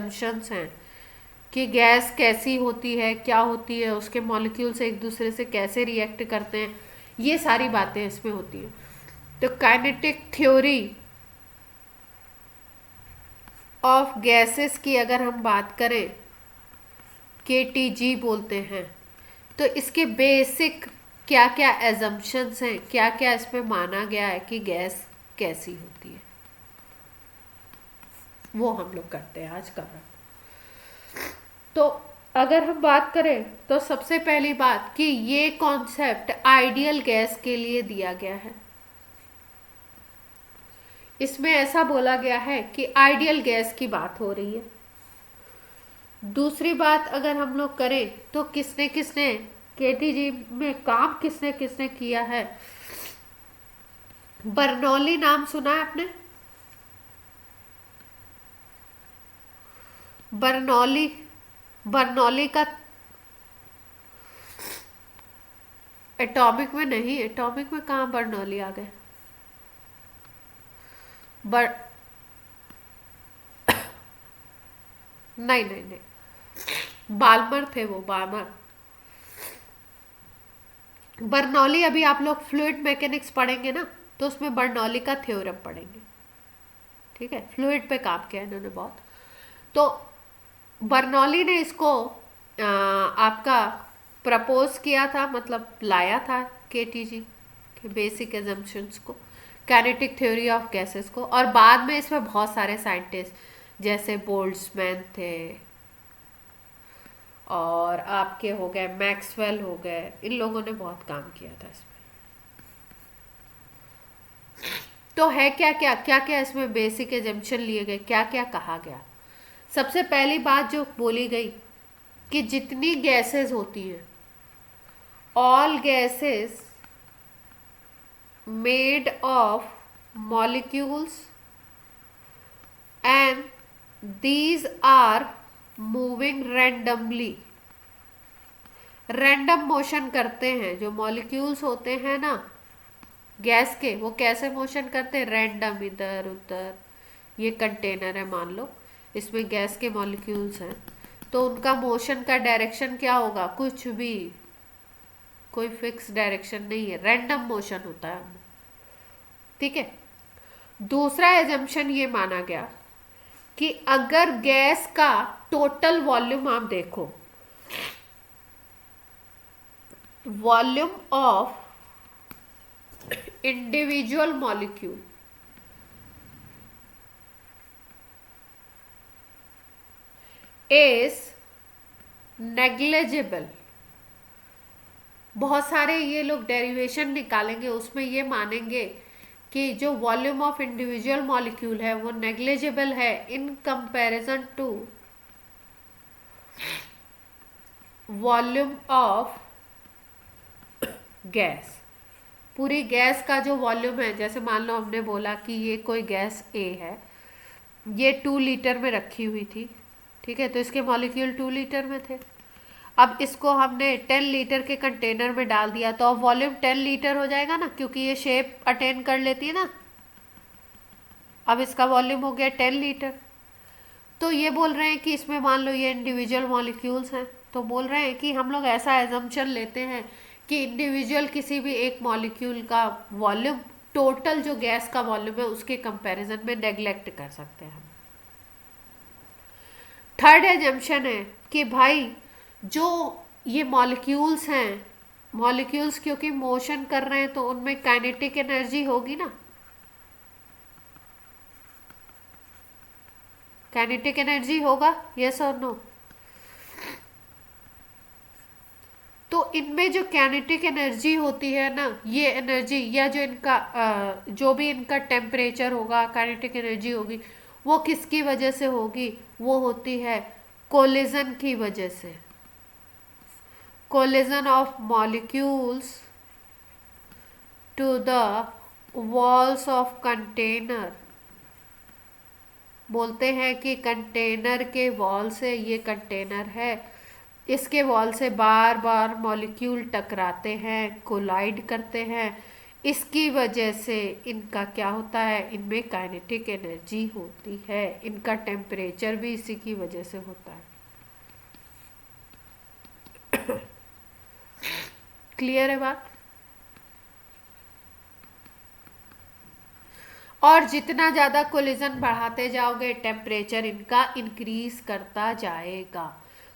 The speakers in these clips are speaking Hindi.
एजम्पशंस हैं कि गैस कैसी होती है, क्या होती है, उसके मॉलिक्यूल्स एक दूसरे से कैसे रिएक्ट करते हैं, ये सारी बातें इसमें होती हैं। तो काइनेटिक थ्योरी ऑफ गैसेस की अगर हम बात करें, KTG बोलते हैं, तो इसके बेसिक क्या क्या एजम्पशंस हैं, क्या क्या इसमें माना गया है कि गैस कैसी होती है, वो हम लोग करते हैं आज का। तो अगर हम बात करें तो सबसे पहली बात कि ये कॉन्सेप्ट आइडियल गैस के लिए दिया गया है। इसमें ऐसा बोला गया है कि आइडियल गैस की बात हो रही है। दूसरी बात अगर हम लोग करें तो किसने किसने KTG में काम किसने किसने किया है। बर्नौली नाम सुना है आपने? बर्नौली, बर्नौली का एटॉमिक में नहीं, एटॉमिक में कहाँ बर्नौली आ गए। बर नहीं नहीं नहीं, बाल्मर थे वो, बाल्मर। बर्नौली अभी आप लोग फ्लूइड मैकेनिक्स पढ़ेंगे ना, तो उसमें बर्नौली का थ्योरम पढ़ेंगे। ठीक है, फ्लूइड पे काम किया इन्होंने बहुत। तो बर्नौली ने इसको आपका प्रपोज किया था, मतलब लाया था KTG के बेसिक एजम्पशंस को, काइनेटिक थ्योरी ऑफ गैसेस को। और बाद में इसमें बहुत सारे साइंटिस्ट जैसे बोल्ट्जमैन थे, और आपके हो गए मैक्सवेल हो गए, इन लोगों ने बहुत काम किया था इसमें। तो है क्या क्या क्या क्या इसमें बेसिक एजम्पशन लिए गए, क्या क्या कहा गया। सबसे पहली बात जो बोली गई कि जितनी गैसेस होती हैं, all gases made of molecules and these are moving randomly. Random motion करते हैं जो मॉलिक्यूल्स होते हैं ना गैस के, वो कैसे मोशन करते हैं, रैंडम, इधर उधर। ये कंटेनर है मान लो, इसमें गैस के मॉलिक्यूल्स हैं, तो उनका मोशन का डायरेक्शन क्या होगा, कुछ भी, कोई फिक्स डायरेक्शन नहीं है, रैंडम मोशन होता है। ठीक है। दूसरा एजम्पशन ये माना गया कि अगर गैस का टोटल वॉल्यूम आप देखो, volume of individual molecule is negligible. बहुत सारे ये लोग डेरिवेशन निकालेंगे, उसमें ये मानेंगे कि जो वॉल्यूम ऑफ इंडिविजुअल मॉलिक्यूल है वो नेग्लिजिबल है in comparison to volume of gas. पूरी गैस का जो वॉल्यूम है, जैसे मान लो हमने बोला कि ये कोई गैस A है, ये 2 लीटर में रखी हुई थी, ठीक है, तो इसके मॉलिक्यूल 2 लीटर में थे। अब इसको हमने 10 लीटर के कंटेनर में डाल दिया, तो अब वॉल्यूम 10 लीटर हो जाएगा ना, क्योंकि ये शेप अटेन कर लेती है ना। अब इसका वॉल्यूम हो गया 10 लीटर। तो ये बोल रहे हैं कि इसमें मान लो ये इंडिविजुअल मॉलिक्यूल्स हैं, तो बोल रहे हैं कि हम लोग ऐसा एजम्पशन लेते हैं कि इंडिविजुअल किसी भी एक मॉलिक्यूल का वॉल्यूम टोटल जो गैस का वॉल्यूम है उसके कंपैरिजन में नेग्लेक्ट कर सकते हैं। थर्ड एजम्पशन है कि भाई जो ये मॉलिक्यूल्स हैं, मॉलिक्यूल्स क्योंकि मोशन कर रहे हैं तो उनमें काइनेटिक एनर्जी होगी ना, काइनेटिक एनर्जी होगा, यस और नो। तो इनमें जो काइनेटिक एनर्जी होती है ना, ये एनर्जी या जो इनका जो भी इनका टेम्परेचर होगा, काइनेटिक एनर्जी होगी, वो किसकी वजह से होगी, वो होती है कोलिजन की वजह से। Collision of molecules to the walls of container. बोलते हैं कि कंटेनर के वॉल से, ये कंटेनर है, इसके वॉल से बार बार मॉलिक्यूल टकराते हैं, कोलाइड करते हैं, इसकी वजह से इनका क्या होता है, इनमें काइनेटिक एनर्जी होती है, इनका टेम्परेचर भी इसी की वजह से होता है। क्लियर है बात? और जितना ज़्यादा कोलिजन बढ़ाते जाओगे टेम्परेचर इनका इंक्रीज करता जाएगा।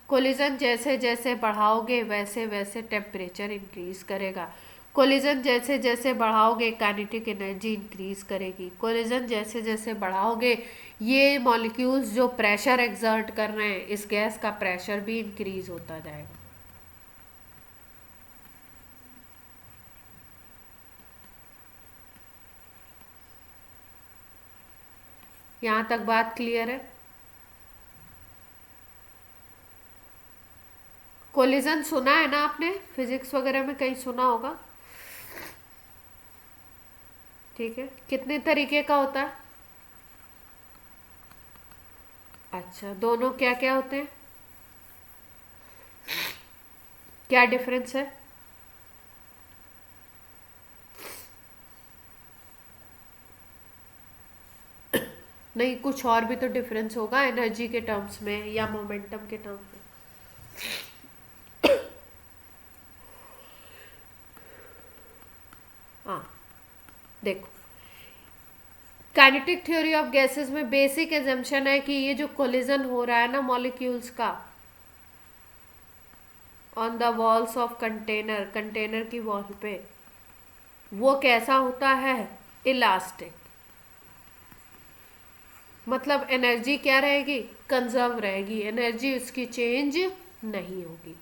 कोलिजन जैसे जैसे बढ़ाओगे वैसे वैसे टेम्परेचर इंक्रीज करेगा। कोलिजन जैसे जैसे बढ़ाओगे काइनेटिक एनर्जी इंक्रीज करेगी। कोलिजन जैसे जैसे बढ़ाओगे ये मॉलिक्यूल्स जो प्रेशर एक्सर्ट कर रहे हैं इस गैस का प्रेशर भी इंक्रीज होता जाएगा। यहाँ तक बात क्लियर है? कोलिजन सुना है ना आपने, फिजिक्स वगैरह में कहीं सुना होगा। ठीक है, कितने तरीके का होता है? अच्छा, दोनों क्या क्या होते हैं, क्या डिफरेंस है? नहीं, कुछ और भी तो डिफरेंस होगा एनर्जी के टर्म्स में या मोमेंटम के टर्म्स में। हाँ, देखो, काइनेटिक थ्योरी ऑफ गैसेस में बेसिक एजम्पशन है कि ये जो कोलिजन हो रहा है ना मॉलिक्यूल्स का on the walls of container, container की वॉल पे, वो कैसा होता है, इलास्टिक। मतलब एनर्जी क्या रहेगी, कंजर्व रहेगी, एनर्जी उसकी चेंज नहीं होगी।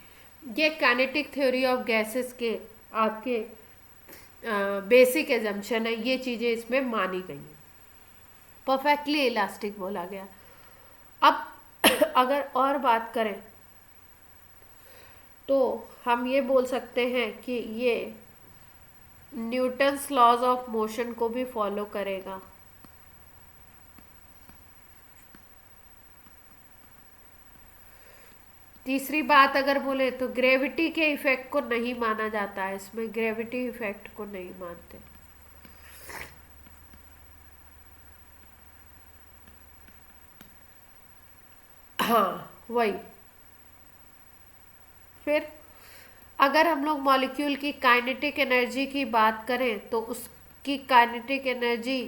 ये काइनेटिक थ्योरी ऑफ गैसेस के आपके बेसिक एजम्पशन है, ये चीज़ें इसमें मानी गई हैं। परफेक्टली इलास्टिक बोला गया। अब अगर और बात करें तो हम ये बोल सकते हैं कि ये न्यूटन्स लॉज ऑफ मोशन को भी फॉलो करेगा। तीसरी बात अगर बोले तो ग्रेविटी के इफेक्ट को नहीं माना जाता है, इसमें ग्रेविटी इफेक्ट को नहीं मानते। हाँ वही। फिर अगर हम लोग मॉलिक्यूल की काइनेटिक एनर्जी की बात करें तो उसकी काइनेटिक एनर्जी,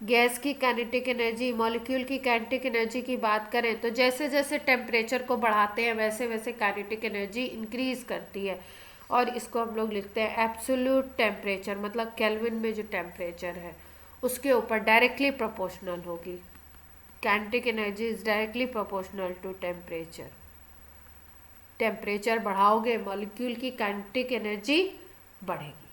गैस की काइनेटिक एनर्जी, मॉलिक्यूल की काइनेटिक एनर्जी की बात करें तो जैसे जैसे टेम्परेचर को बढ़ाते हैं वैसे वैसे काइनेटिक एनर्जी इंक्रीज करती है। और इसको हम लोग लिखते हैं एब्सोल्यूट टेम्परेचर, मतलब केल्विन में जो टेम्परेचर है उसके ऊपर डायरेक्टली प्रोपोर्शनल होगी। Kinetic energy is directly proportional to temperature. Temperature बढ़ाओगे मॉलिक्यूल की काइनेटिक एनर्जी बढ़ेगी।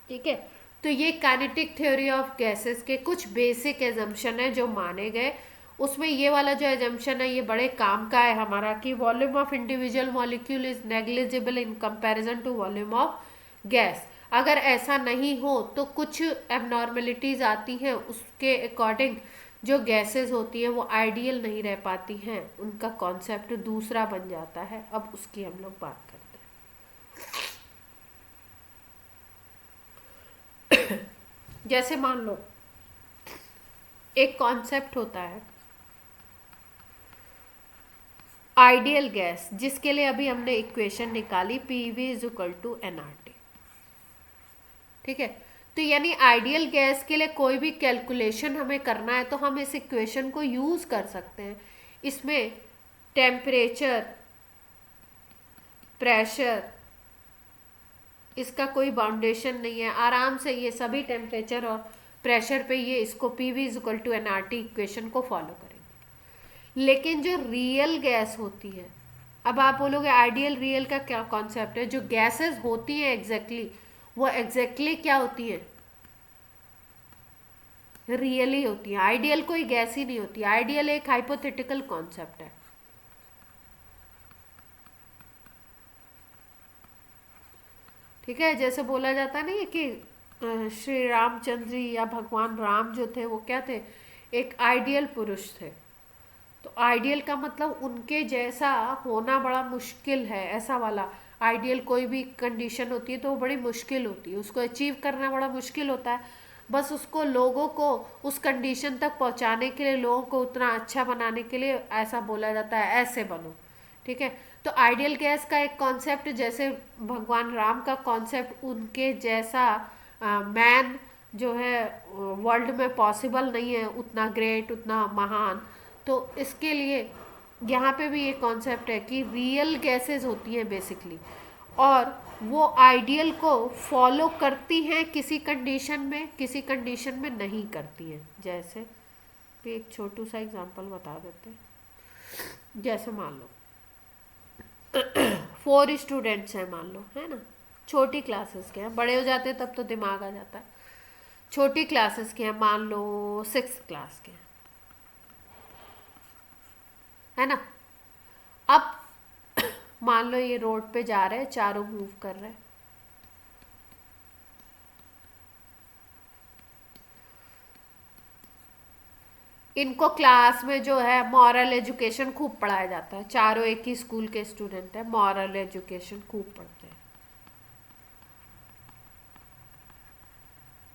ठीक है, तो ये काइनेटिक थ्योरी ऑफ गैसेस के कुछ बेसिक एजम्पशन है जो माने गए। उसमें ये वाला जो एजम्पशन है ये बड़े काम का है हमारा कि volume of individual molecule is negligible in comparison to volume of gas. अगर ऐसा नहीं हो तो कुछ एबनॉर्मेलिटीज आती हैं, उसके अकॉर्डिंग जो गैसेस होती हैं वो आइडियल नहीं रह पाती हैं, उनका कॉन्सेप्ट दूसरा बन जाता है। अब उसकी हम लोग बात करते हैं। जैसे मान लो एक कॉन्सेप्ट होता है आइडियल गैस, जिसके लिए अभी हमने इक्वेशन निकाली PV is equal to nRT। ठीक है, तो यानी आइडियल गैस के लिए कोई भी कैलकुलेशन हमें करना है तो हम इस इक्वेशन को यूज कर सकते हैं। इसमें टेम्परेचर, प्रेशर, इसका कोई बाउंडेशन नहीं है, आराम से ये सभी टेम्परेचर और प्रेशर पे ये इसको PV is equal to nRT equation को फॉलो करेंगे। लेकिन जो रियल गैस होती है, अब आप बोलोगे आइडियल रियल का क्या कॉन्सेप्ट है, जो गैसेस होती हैं एग्जैक्टली वो एग्जैक्टली क्या होती है, रियल ही होती है। आइडियल कोई गैस ही नहीं होती, आइडियल एक हाइपोथेटिकल कॉन्सेप्ट है। ठीक है, जैसे बोला जाता नहीं है कि श्री रामचंद्र जी या भगवान राम जो थे वो क्या थे, एक आइडियल पुरुष थे। तो आइडियल का मतलब उनके जैसा होना बड़ा मुश्किल है, ऐसा वाला। आइडियल कोई भी कंडीशन होती है तो वो बड़ी मुश्किल होती है, उसको अचीव करना बड़ा मुश्किल होता है। बस उसको लोगों को उस कंडीशन तक पहुंचाने के लिए, लोगों को उतना अच्छा बनाने के लिए ऐसा बोला जाता है ऐसे बनो। ठीक है। तो आइडियल गैस का एक कॉन्सेप्ट, जैसे भगवान राम का कॉन्सेप्ट, उनके जैसा मैन जो है वर्ल्ड में पॉसिबल नहीं है, उतना ग्रेट, उतना महान। तो इसके लिए यहाँ पे भी ये कॉन्सेप्ट है कि रियल गैसेस होती हैं बेसिकली, और वो आइडियल को फॉलो करती हैं किसी कंडीशन में, किसी कंडीशन में नहीं करती हैं। जैसे भी एक छोटू सा एग्जांपल बता देते हैं। जैसे मान लो 4 स्टूडेंट्स हैं, मान लो, है ना, छोटी क्लासेस के हैं, बड़े हो जाते हैं तब तो दिमाग आ जाता है। छोटी क्लासेस के हैं, मान लो 6th क्लास के हैं, है ना। अब मान लो ये रोड पे जा रहे हैं, चारों मूव कर रहे हैं। इनको क्लास में जो है मॉरल एजुकेशन खूब पढ़ाया जाता है, चारों एक ही स्कूल के स्टूडेंट है, मॉरल एजुकेशन खूब पढ़ते हैं।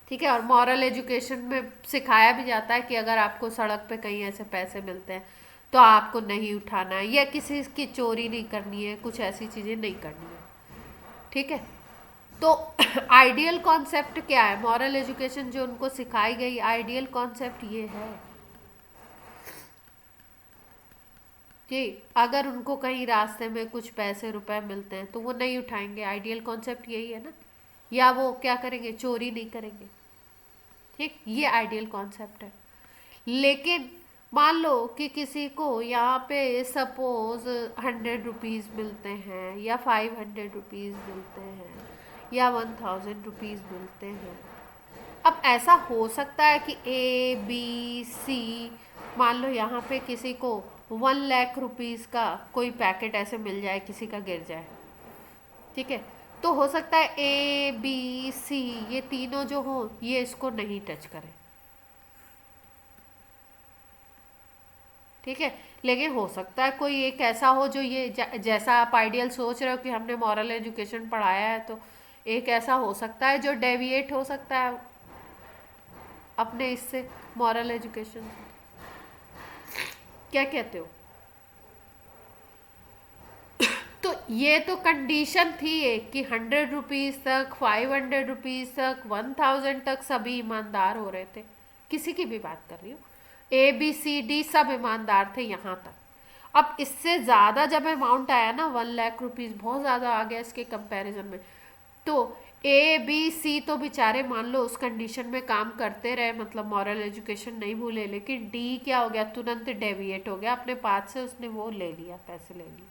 ठीक है। और मॉरल एजुकेशन में सिखाया भी जाता है कि अगर आपको सड़क पे कहीं ऐसे पैसे मिलते हैं तो आपको नहीं उठाना है, या किसी की चोरी नहीं करनी है, कुछ ऐसी चीज़ें नहीं करनी है। ठीक है। तो आइडियल कॉन्सेप्ट क्या है, मॉरल एजुकेशन जो उनको सिखाई गई, आइडियल कॉन्सेप्ट ये है कि अगर उनको कहीं रास्ते में कुछ पैसे रुपए मिलते हैं तो वो नहीं उठाएंगे। आइडियल कॉन्सेप्ट यही है ना। या वो क्या करेंगे, चोरी नहीं करेंगे। ठीक, ये आइडियल कॉन्सेप्ट है। लेकिन मान लो कि किसी को यहाँ पे सपोज 100 रुपीज़ मिलते हैं, या 500 रुपीज़ मिलते हैं, या 1000 रुपीज़ मिलते हैं। अब ऐसा हो सकता है कि ABC, मान लो यहाँ पे किसी को 1 लाख रुपीज़ का कोई पैकेट ऐसे मिल जाए, किसी का गिर जाए। ठीक है। तो हो सकता है ABC ये तीनों जो हो ये इसको नहीं टच करें। ठीक है। लेकिन हो सकता है कोई एक ऐसा हो जो ये जैसा आप आइडियल सोच रहे हो कि हमने मॉरल एजुकेशन पढ़ाया है, तो एक ऐसा हो सकता है जो डेविएट हो सकता है अपने इससे, मॉरल एजुकेशन। क्या कहते हो। तो ये तो कंडीशन थी एक कि 100 रुपीज़ तक, 500 रुपीज़ तक, 1000 तक सभी ईमानदार हो रहे थे। किसी की भी बात कर रही हूँ, ABCD सब ईमानदार थे यहाँ तक। अब इससे ज़्यादा जब अमाउंट आया ना, 1 लाख रुपीज़ बहुत ज़्यादा आ गया इसके कंपैरिजन में। तो ABC तो बेचारे मान लो उस कंडीशन में काम करते रहे, मतलब मॉरल एजुकेशन नहीं भूले, लेकिन D क्या हो गया, तुरंत डेविएट हो गया अपने पाथ से, उसने वो ले लिया, पैसे ले लिए।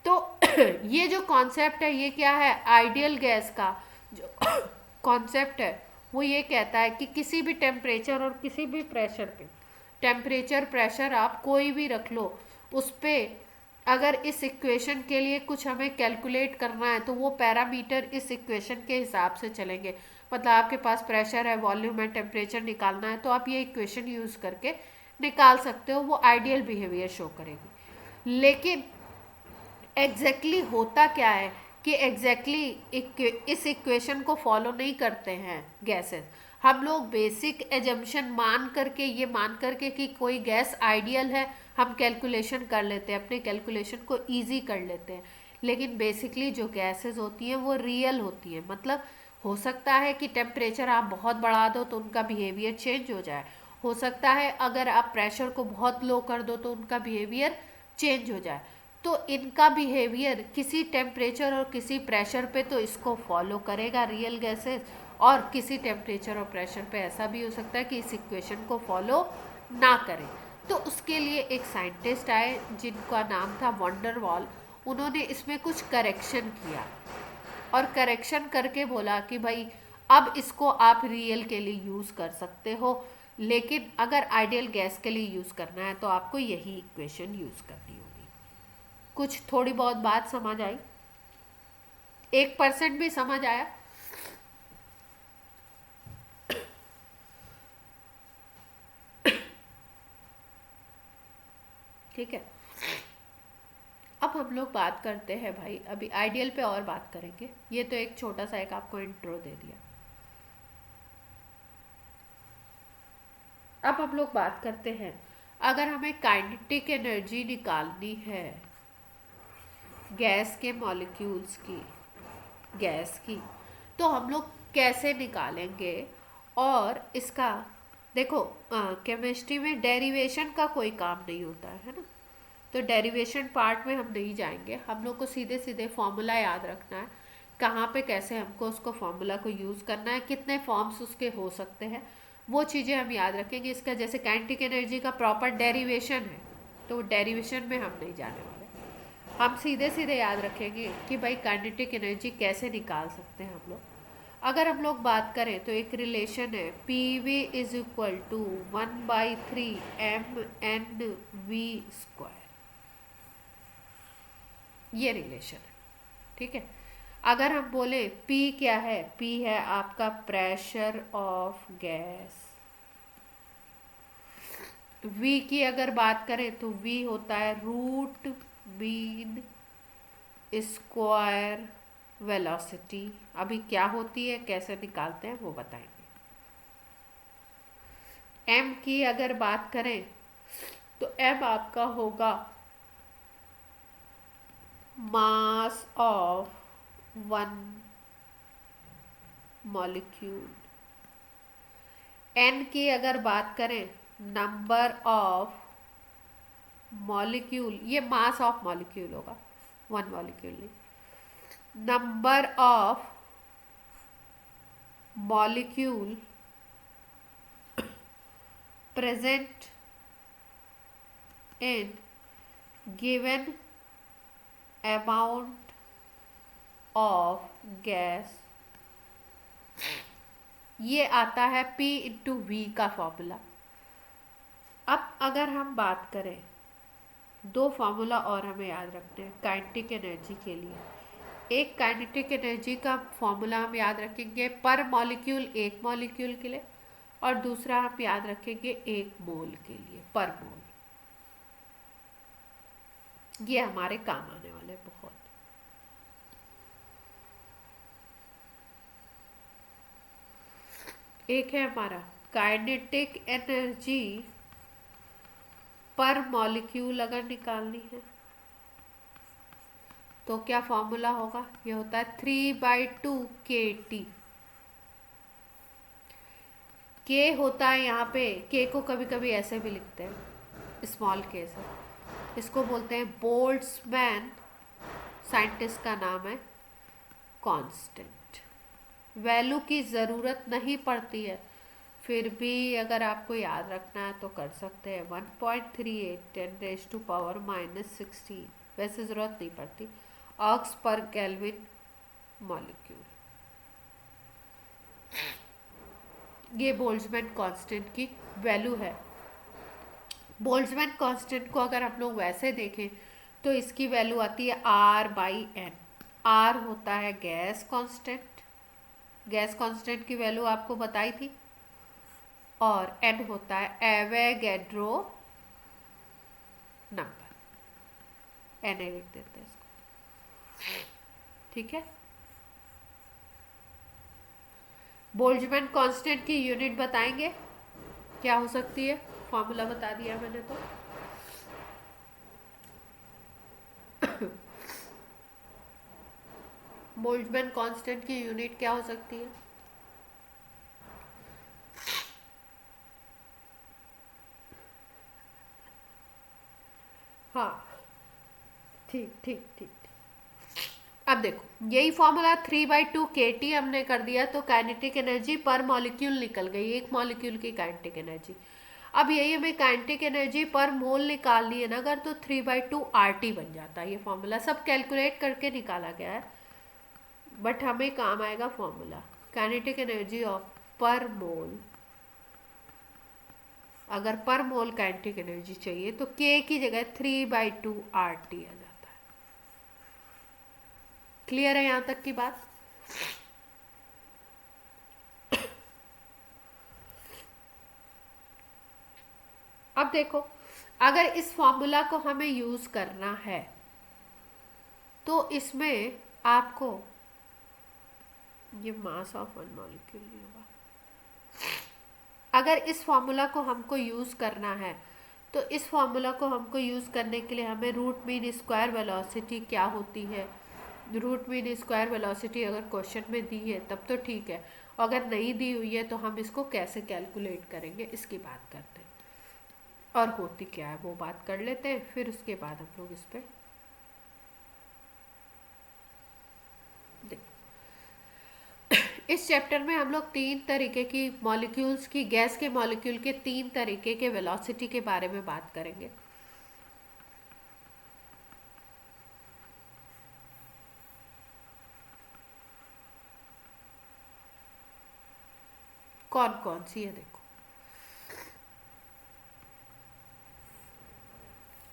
तो ये जो कॉन्सेप्ट है ये क्या है, आइडियल गैस का जो कॉन्सेप्ट है वो ये कहता है कि किसी भी टेम्परेचर और किसी भी प्रेशर पे, टेम्परेचर प्रेशर आप कोई भी रख लो, उस पर अगर इस इक्वेशन के लिए कुछ हमें कैलकुलेट करना है तो वो पैरामीटर इस इक्वेशन के हिसाब से चलेंगे। मतलब आपके पास प्रेशर है, वॉल्यूम है, टेम्परेचर निकालना है, तो आप ये इक्वेशन यूज़ करके निकाल सकते हो, वो आइडियल बिहेवियर शो करेगी। लेकिन एग्जैक्टली होता क्या है कि एग्जैक्टली इस इक्वेशन को फॉलो नहीं करते हैं गैसेस। हम लोग बेसिक एजम्पशन मान करके, ये मान करके कि कोई गैस आइडियल है, हम कैलकुलेशन कर लेते हैं, अपने कैलकुलेशन को इजी कर लेते हैं। लेकिन बेसिकली जो गैसेस होती हैं वो रियल होती हैं। मतलब हो सकता है कि टेम्परेचर आप बहुत बढ़ा दो तो उनका बिहेवियर चेंज हो जाए, हो सकता है अगर आप प्रेशर को बहुत लो कर दो तो उनका बिहेवियर चेंज हो जाए। तो इनका बिहेवियर किसी टेम्परेचर और किसी प्रेशर पे तो इसको फॉलो करेगा रियल गैसेस, और किसी टेम्परेचर और प्रेशर पे ऐसा भी हो सकता है कि इस इक्वेशन को फॉलो ना करें। तो उसके लिए एक साइंटिस्ट आए जिनका नाम था वंडरवॉल। उन्होंने इसमें कुछ करेक्शन किया, और करेक्शन करके बोला कि भाई अब इसको आप रियल के लिए यूज़ कर सकते हो, लेकिन अगर आइडियल गैस के लिए यूज़ करना है तो आपको यही इक्वेशन यूज़ करनी होगी। कुछ थोड़ी बहुत बात समझ आई, 1% भी समझ आया। ठीक है। अब हम लोग बात करते हैं भाई, अभी आइडियल पे और बात करेंगे, ये तो एक छोटा सा एक आपको इंट्रो दे दिया। अब हम लोग बात करते हैं, अगर हमें काइनेटिक एनर्जी निकालनी है गैस के मॉलिक्यूल्स की, गैस की, तो हम लोग कैसे निकालेंगे? और इसका देखो, केमिस्ट्री में डेरिवेशन का कोई काम नहीं होता है ना, तो डेरिवेशन पार्ट में हम नहीं जाएंगे। हम लोग को सीधे सीधे फॉर्मूला याद रखना है, कहाँ पे कैसे हमको उसको फॉर्मूला को यूज़ करना है, कितने फॉर्म्स उसके हो सकते हैं, वो चीज़ें हम याद रखेंगे। इसका जैसे काइनेटिक एनर्जी का प्रॉपर डेरिवेशन है, तो डेरिवेशन में हम नहीं जाने वाले। हम सीधे सीधे याद रखेंगे कि भाई काइनेटिक एनर्जी कैसे निकाल सकते हैं हम लोग। अगर हम लोग बात करें तो एक रिलेशन है, P V is equal to 1/3 mn v², ये रिलेशन है, ठीक है। अगर हम बोले P क्या है, P है आपका प्रेशर ऑफ गैस। V की अगर बात करें तो V होता है रूट मीन स्क्वायर वेलोसिटी। अभी क्या होती है, कैसे निकालते हैं वो बताएंगे। M की अगर बात करें तो M आपका होगा mass of one molecule. N की अगर बात करें, नंबर ऑफ मॉलिक्यूल, ये मास ऑफ मॉलिक्यूल होगा, वन मॉलिक्यूल नहीं, number of molecule present in given amount of gas, ये आता है P इंटू वी का फॉर्मूला। अब अगर हम बात करें, दो फार्मूला और हमें याद रखते हैं काइनेटिक एनर्जी के लिए। एक काइनेटिक एनर्जी का फॉर्मूला हम याद रखेंगे पर मॉलिक्यूल, एक मॉलिक्यूल के लिए, और दूसरा हम याद रखेंगे एक मोल के लिए, पर मोल। ये हमारे काम आने वाले बहुत। एक है हमारा काइनेटिक एनर्जी पर मॉलिक्यूल अगर निकालनी है तो क्या फॉर्मूला होगा, ये होता है 3/2 kT। के होता है यहाँ पे, के को कभी कभी ऐसे भी लिखते हैं, स्मॉल के से, इसको बोलते हैं बोल्ट्जमैन, साइंटिस्ट का नाम है, कांस्टेंट। वैल्यू की ज़रूरत नहीं पड़ती है, फिर भी अगर आपको याद रखना है तो कर सकते हैं। 1.38 10⁻⁻16, वैसे ज़रूरत नहीं पड़ती। ऑक्स पर केल्विन मॉलिक्यूल, ये बोल्ट्जमैन कांस्टेंट की वैल्यू है। बोल्ट्जमैन कांस्टेंट को अगर हम लोग वैसे देखें तो इसकी वैल्यू आती है R/N। R होता है गैस कांस्टेंट, गैस कांस्टेंट की वैल्यू आपको बताई थी, और N होता है एवोगैड्रो नंबर, N लिख देते हैं इसको, ठीक है। बोल्ट्जमैन कांस्टेंट की यूनिट बताएंगे क्या हो सकती है, फॉर्मूला बता दिया मैंने तो। बोल्ट्जमैन कांस्टेंट की यूनिट क्या हो सकती है? हाँ, ठीक ठीक ठीक। अब देखो, यही फॉर्मूला 3/2 kT हमने कर दिया तो काइनेटिक एनर्जी पर मॉलिक्यूल निकल गई, एक मॉलिक्यूल की काइनेटिक एनर्जी। अब यही हमें काइनेटिक एनर्जी पर मोल निकालनी है ना अगर, तो 3/2 RT बन जाता है। ये फॉर्मूला सब कैलकुलेट करके निकाला गया है, बट हमें काम आएगा फॉर्मूला काइनेटिक एनर्जी ऑफ पर मोल। अगर पर मोल काइनेटिक एनर्जी चाहिए तो K की जगह 3/2 RT आ जाता है। क्लियर है यहाँ तक की बात? अब देखो, अगर इस फॉर्मूला को हमें यूज करना है तो इसमें आपको ये मास ऑफ वन मॉलिक्यूल नहीं होगा। अगर इस फॉर्मूला को हमको यूज़ करना है तो इस फॉर्मूला को हमको यूज़ करने के लिए हमें रूट मीन स्क्वायर वेलोसिटी क्या होती है, रूट मीन स्क्वायर वेलोसिटी अगर क्वेश्चन में दी है तब तो ठीक है, अगर नहीं दी हुई है तो हम इसको कैसे कैलकुलेट करेंगे इसकी बात करते हैं और होती क्या है वो बात कर लेते हैं, फिर उसके बाद हम लोग इस पर इस चैप्टर में हम लोग 3 तरीके की मॉलिक्यूल्स की, गैस के मॉलिक्यूल के 3 तरीके के वेलोसिटी के बारे में बात करेंगे। कौन कौन सी है देखो,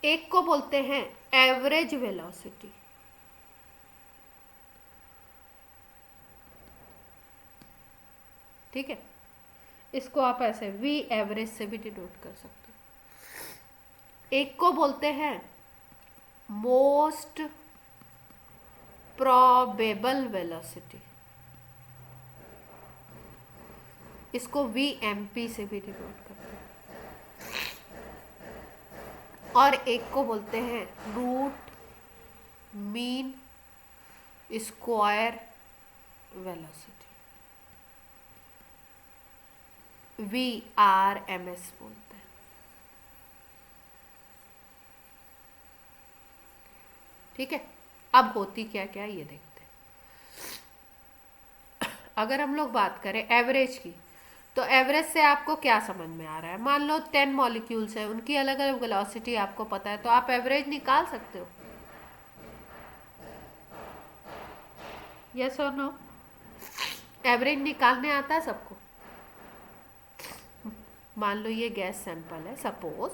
एक को बोलते हैं एवरेज वेलोसिटी, ठीक है, इसको आप ऐसे वी एवरेज से भी डिनोट कर सकते हो। एक को बोलते हैं मोस्ट प्रोबेबल वेलोसिटी, इसको वी एम पी से भी डिनोट करते हैं। और एक को बोलते हैं root mean square velocity, V R M S बोलते हैं। ठीक है, अब होती क्या क्या ये देखते हैं। अगर हम लोग बात करें एवरेज की, तो एवरेज से आपको क्या समझ में आ रहा है, मान लो 10 मॉलिक्यूल्स है, उनकी अलग अलग वेलोसिटी आपको पता है, तो आप एवरेज निकाल सकते हो। यस और नो, एवरेज निकालने आता है सबको। मान लो ये गैस सैंपल है, सपोज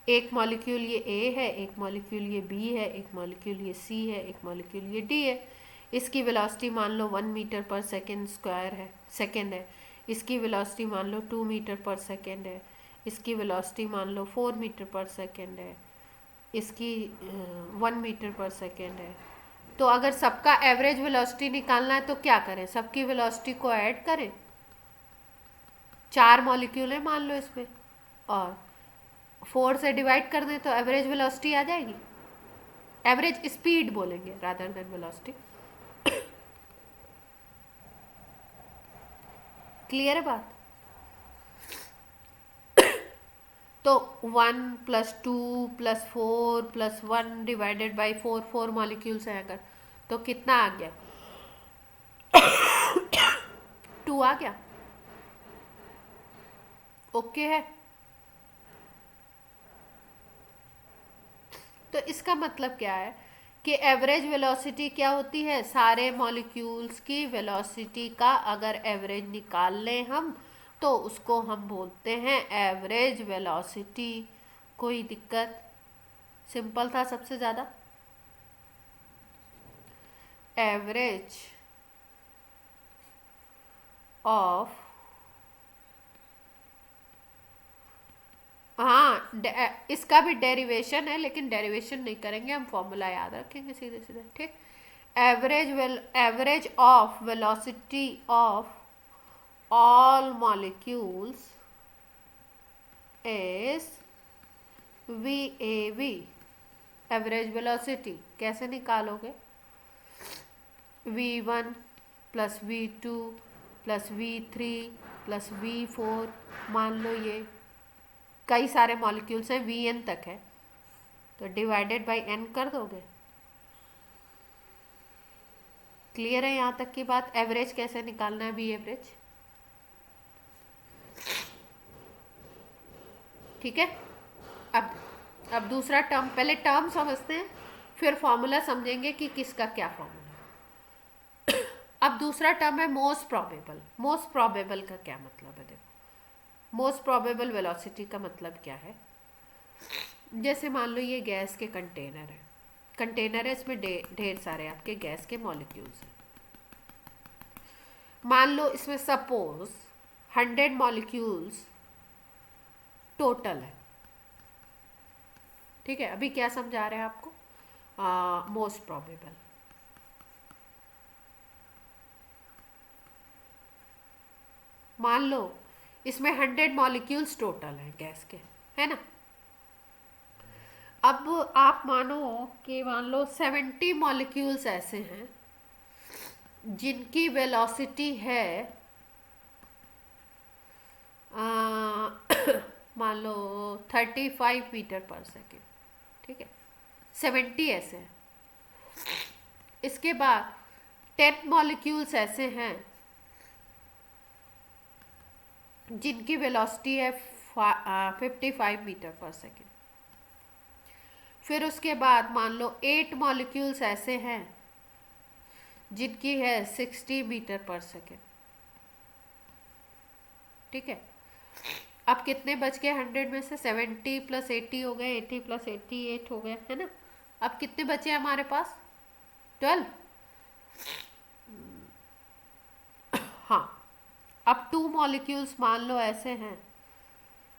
एक मॉलिक्यूल ये ए है, एक मॉलिक्यूल ये बी है, एक मॉलिक्यूल ये सी है, एक मॉलिक्यूल ये डी है। इसकी वेलोसिटी मान लो 1 मीटर पर सेकेंड स्क्वायर है, सेकेंड है। इसकी वेलोसिटी मान लो 2 मीटर पर सेकेंड है। इसकी वेलोसिटी मान लो 4 मीटर पर सेकेंड है। इसकी 1 मीटर पर सेकेंड है। तो अगर सबका एवरेज वेलोसिटी निकालना है तो क्या करें, सबकी वेलोसिटी को ऐड करें, 4 मॉलिक्यूल है मान लो इसमें, और 4 से डिवाइड कर दें तो एवरेज वेलोसिटी आ जाएगी। एवरेज स्पीड बोलेंगे रादर देन वेलोसिटी। क्लियर है बात। तो 1 + 2 + 4 + 1 डिवाइडेड बाई 4 मॉलिक्यूल्स हैं अगर, तो कितना आ गया 2 आ गया। ओके है, तो इसका मतलब क्या है कि एवरेज वेलोसिटी क्या होती है, सारे मॉलिक्यूल्स की वेलोसिटी का अगर एवरेज निकाल लें हम तो उसको हम बोलते हैं एवरेज वेलोसिटी। कोई दिक्कत, सिंपल था सबसे ज़्यादा। एवरेज ऑफ, हाँ इसका भी डेरिवेशन है लेकिन डेरिवेशन नहीं करेंगे हम, फॉर्मूला याद रखेंगे सीधे सीधे, ठीक। Average of velocity of all molecules is V A V. Average velocity कैसे निकालोगे, v1 + v2 + v3 + v4, मान लो ये कई सारे मॉलिक्यूल्स हैं, vn तक है, तो डिवाइडेड बाय n कर दोगे। क्लियर है यहाँ तक की बात। एवरेज कैसे निकालना है, बी एवरेज, ठीक है। अब दूसरा टर्म, पहले टर्म समझते हैं फिर फॉर्मूला समझेंगे कि किसका क्या फॉर्मूला। अब दूसरा टर्म है मोस्ट प्रोबेबल। मोस्ट प्रोबेबल का क्या मतलब है, देखो मोस्ट प्रोबेबल वेलोसिटी का मतलब क्या है। जैसे मान लो ये गैस के कंटेनर है, कंटेनर है, इसमें ढेर सारे आपके गैस के मॉलिक्यूल्स हैं। मान लो इसमें सपोज 100 मॉलिक्यूल्स टोटल है, ठीक है। अभी क्या समझा रहे हैं आपको, मोस्ट प्रोबेबल। मान लो इसमें 100 मॉलिक्यूल्स टोटल हैं गैस के, है ना। अब आप मानो कि मान लो 70 मॉलिक्यूल्स ऐसे हैं जिनकी वेलोसिटी है आ, मान लो 35 मीटर पर सेकेंड, ठीक है। 70 ऐसे हैं। इसके बाद 10 मॉलिक्यूल्स ऐसे हैं जिनकी वेलोसिटी है 55 मीटर पर सेकेंड। फिर उसके बाद मान लो 8 मॉलिक्यूल्स ऐसे हैं जिनकी है 60 मीटर पर सेकेंड, ठीक है। अब कितने बच गए 100 में से? 70 प्लस 80 हो गए, 80 प्लस 88 हो गए, है ना। अब कितने बचे हमारे पास? 12। हाँ, अब 2 मॉलिक्यूल्स मान लो ऐसे हैं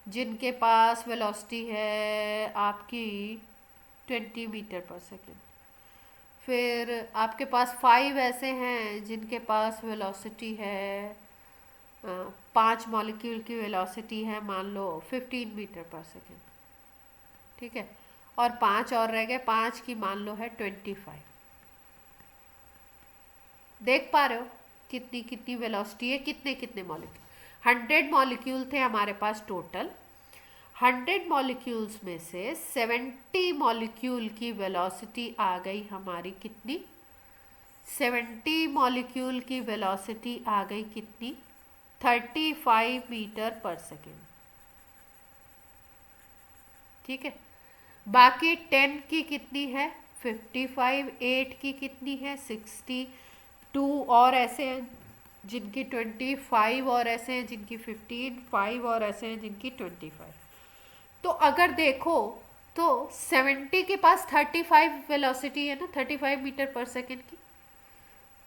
जिनके पास वेलोसिटी है आपकी 20 मीटर पर सेकेंड। फिर आपके पास 5 ऐसे हैं जिनके पास वेलोसिटी है 5 मॉलिक्यूल की वेलोसिटी है मान लो 15 मीटर पर सेकेंड, ठीक है। और 5 और रह गए, 5 की मान लो है 25। देख पा रहे हो कितनी कितनी वेलोसिटी है, कितने कितने मॉलिक्यूल। 100 मॉलिक्यूल थे हमारे पास टोटल। 100 मॉलिक्यूल्स में से 70 मॉलिक्यूल की वेलोसिटी आ गई हमारी कितनी? 70 मॉलिक्यूल की वेलोसिटी आ गई कितनी? 35 मीटर पर सेकेंड, ठीक है। बाकी 10 की कितनी है? 55। 8 की कितनी है? 60। 2 और ऐसे हैं जिनकी 25, और ऐसे हैं जिनकी 15, 5 और ऐसे हैं जिनकी 25। तो अगर देखो तो 70 के पास 35 वेलोसिटी है ना, 35 मीटर पर सेकेंड की।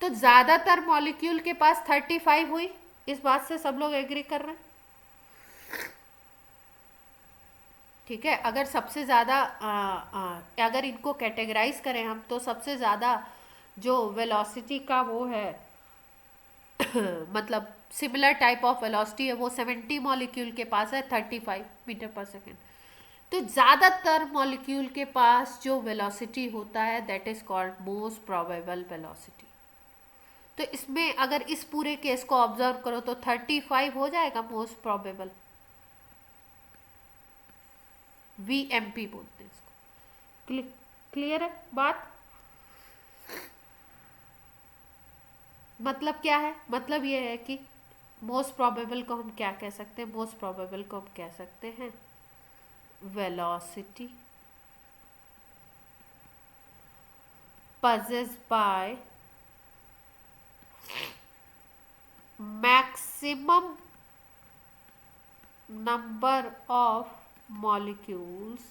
तो ज़्यादातर मॉलिक्यूल के पास 35 हुई। इस बात से सब लोग एग्री कर रहे हैं, ठीक है। अगर सबसे ज़्यादा अगर इनको कैटेगराइज करें हम तो सबसे ज़्यादा जो वेलोसिटी का वो है मतलब सिमिलर टाइप ऑफ वेलोसिटी है वो 70 मॉलिक्यूल के पास है 35 मीटर पर सेकेंड। तो ज़्यादातर मॉलिक्यूल के पास जो वेलोसिटी होता है that is called most probable velocity. तो इसमें अगर इस पूरे केस को ऑब्जर्व करो तो 35 हो जाएगा मोस्ट प्रोबेबल। VMP बोलते हैं इसको। क्लियर है बात? मतलब क्या है? मतलब ये है कि मोस्ट प्रोबेबल को हम क्या कह सकते हैं? मोस्ट प्रोबेबल को हम कह सकते हैं velocity possessed by maximum number of molecules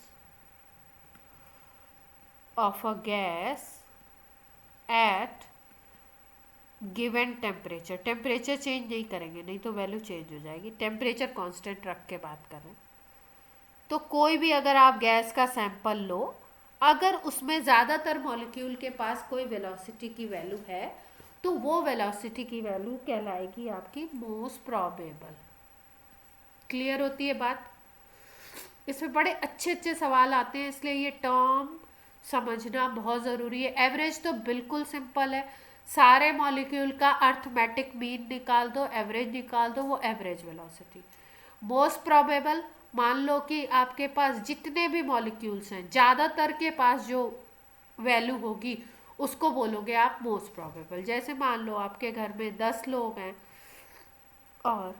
of a gas at given temperature. Temperature change नहीं करेंगे, नहीं तो वैल्यू चेंज हो जाएगी। टेम्परेचर कांस्टेंट रख के बात कर रहे हैं। तो कोई भी अगर आप गैस का सैंपल लो, अगर उसमें ज़्यादातर मॉलिक्यूल के पास कोई वेलोसिटी की वैल्यू है तो वो वेलोसिटी की वैल्यू कहलाएगी आपकी मोस्ट प्रोबेबल। क्लियर होती है बात? इसमें बड़े अच्छे अच्छे सवाल आते हैं, इसलिए ये टर्म समझना बहुत ज़रूरी है। एवरेज तो बिल्कुल सिंपल है, सारे मॉलिक्यूल का अर्थमेटिक मीन निकाल दो, एवरेज निकाल दो, वो एवरेज वेलोसिटी। मोस्ट प्रोबेबल, मान लो कि आपके पास जितने भी मॉलिक्यूल्स हैं ज़्यादातर के पास जो वैल्यू होगी उसको बोलोगे आप मोस्ट प्रोबेबल। जैसे मान लो आपके घर में 10 लोग हैं और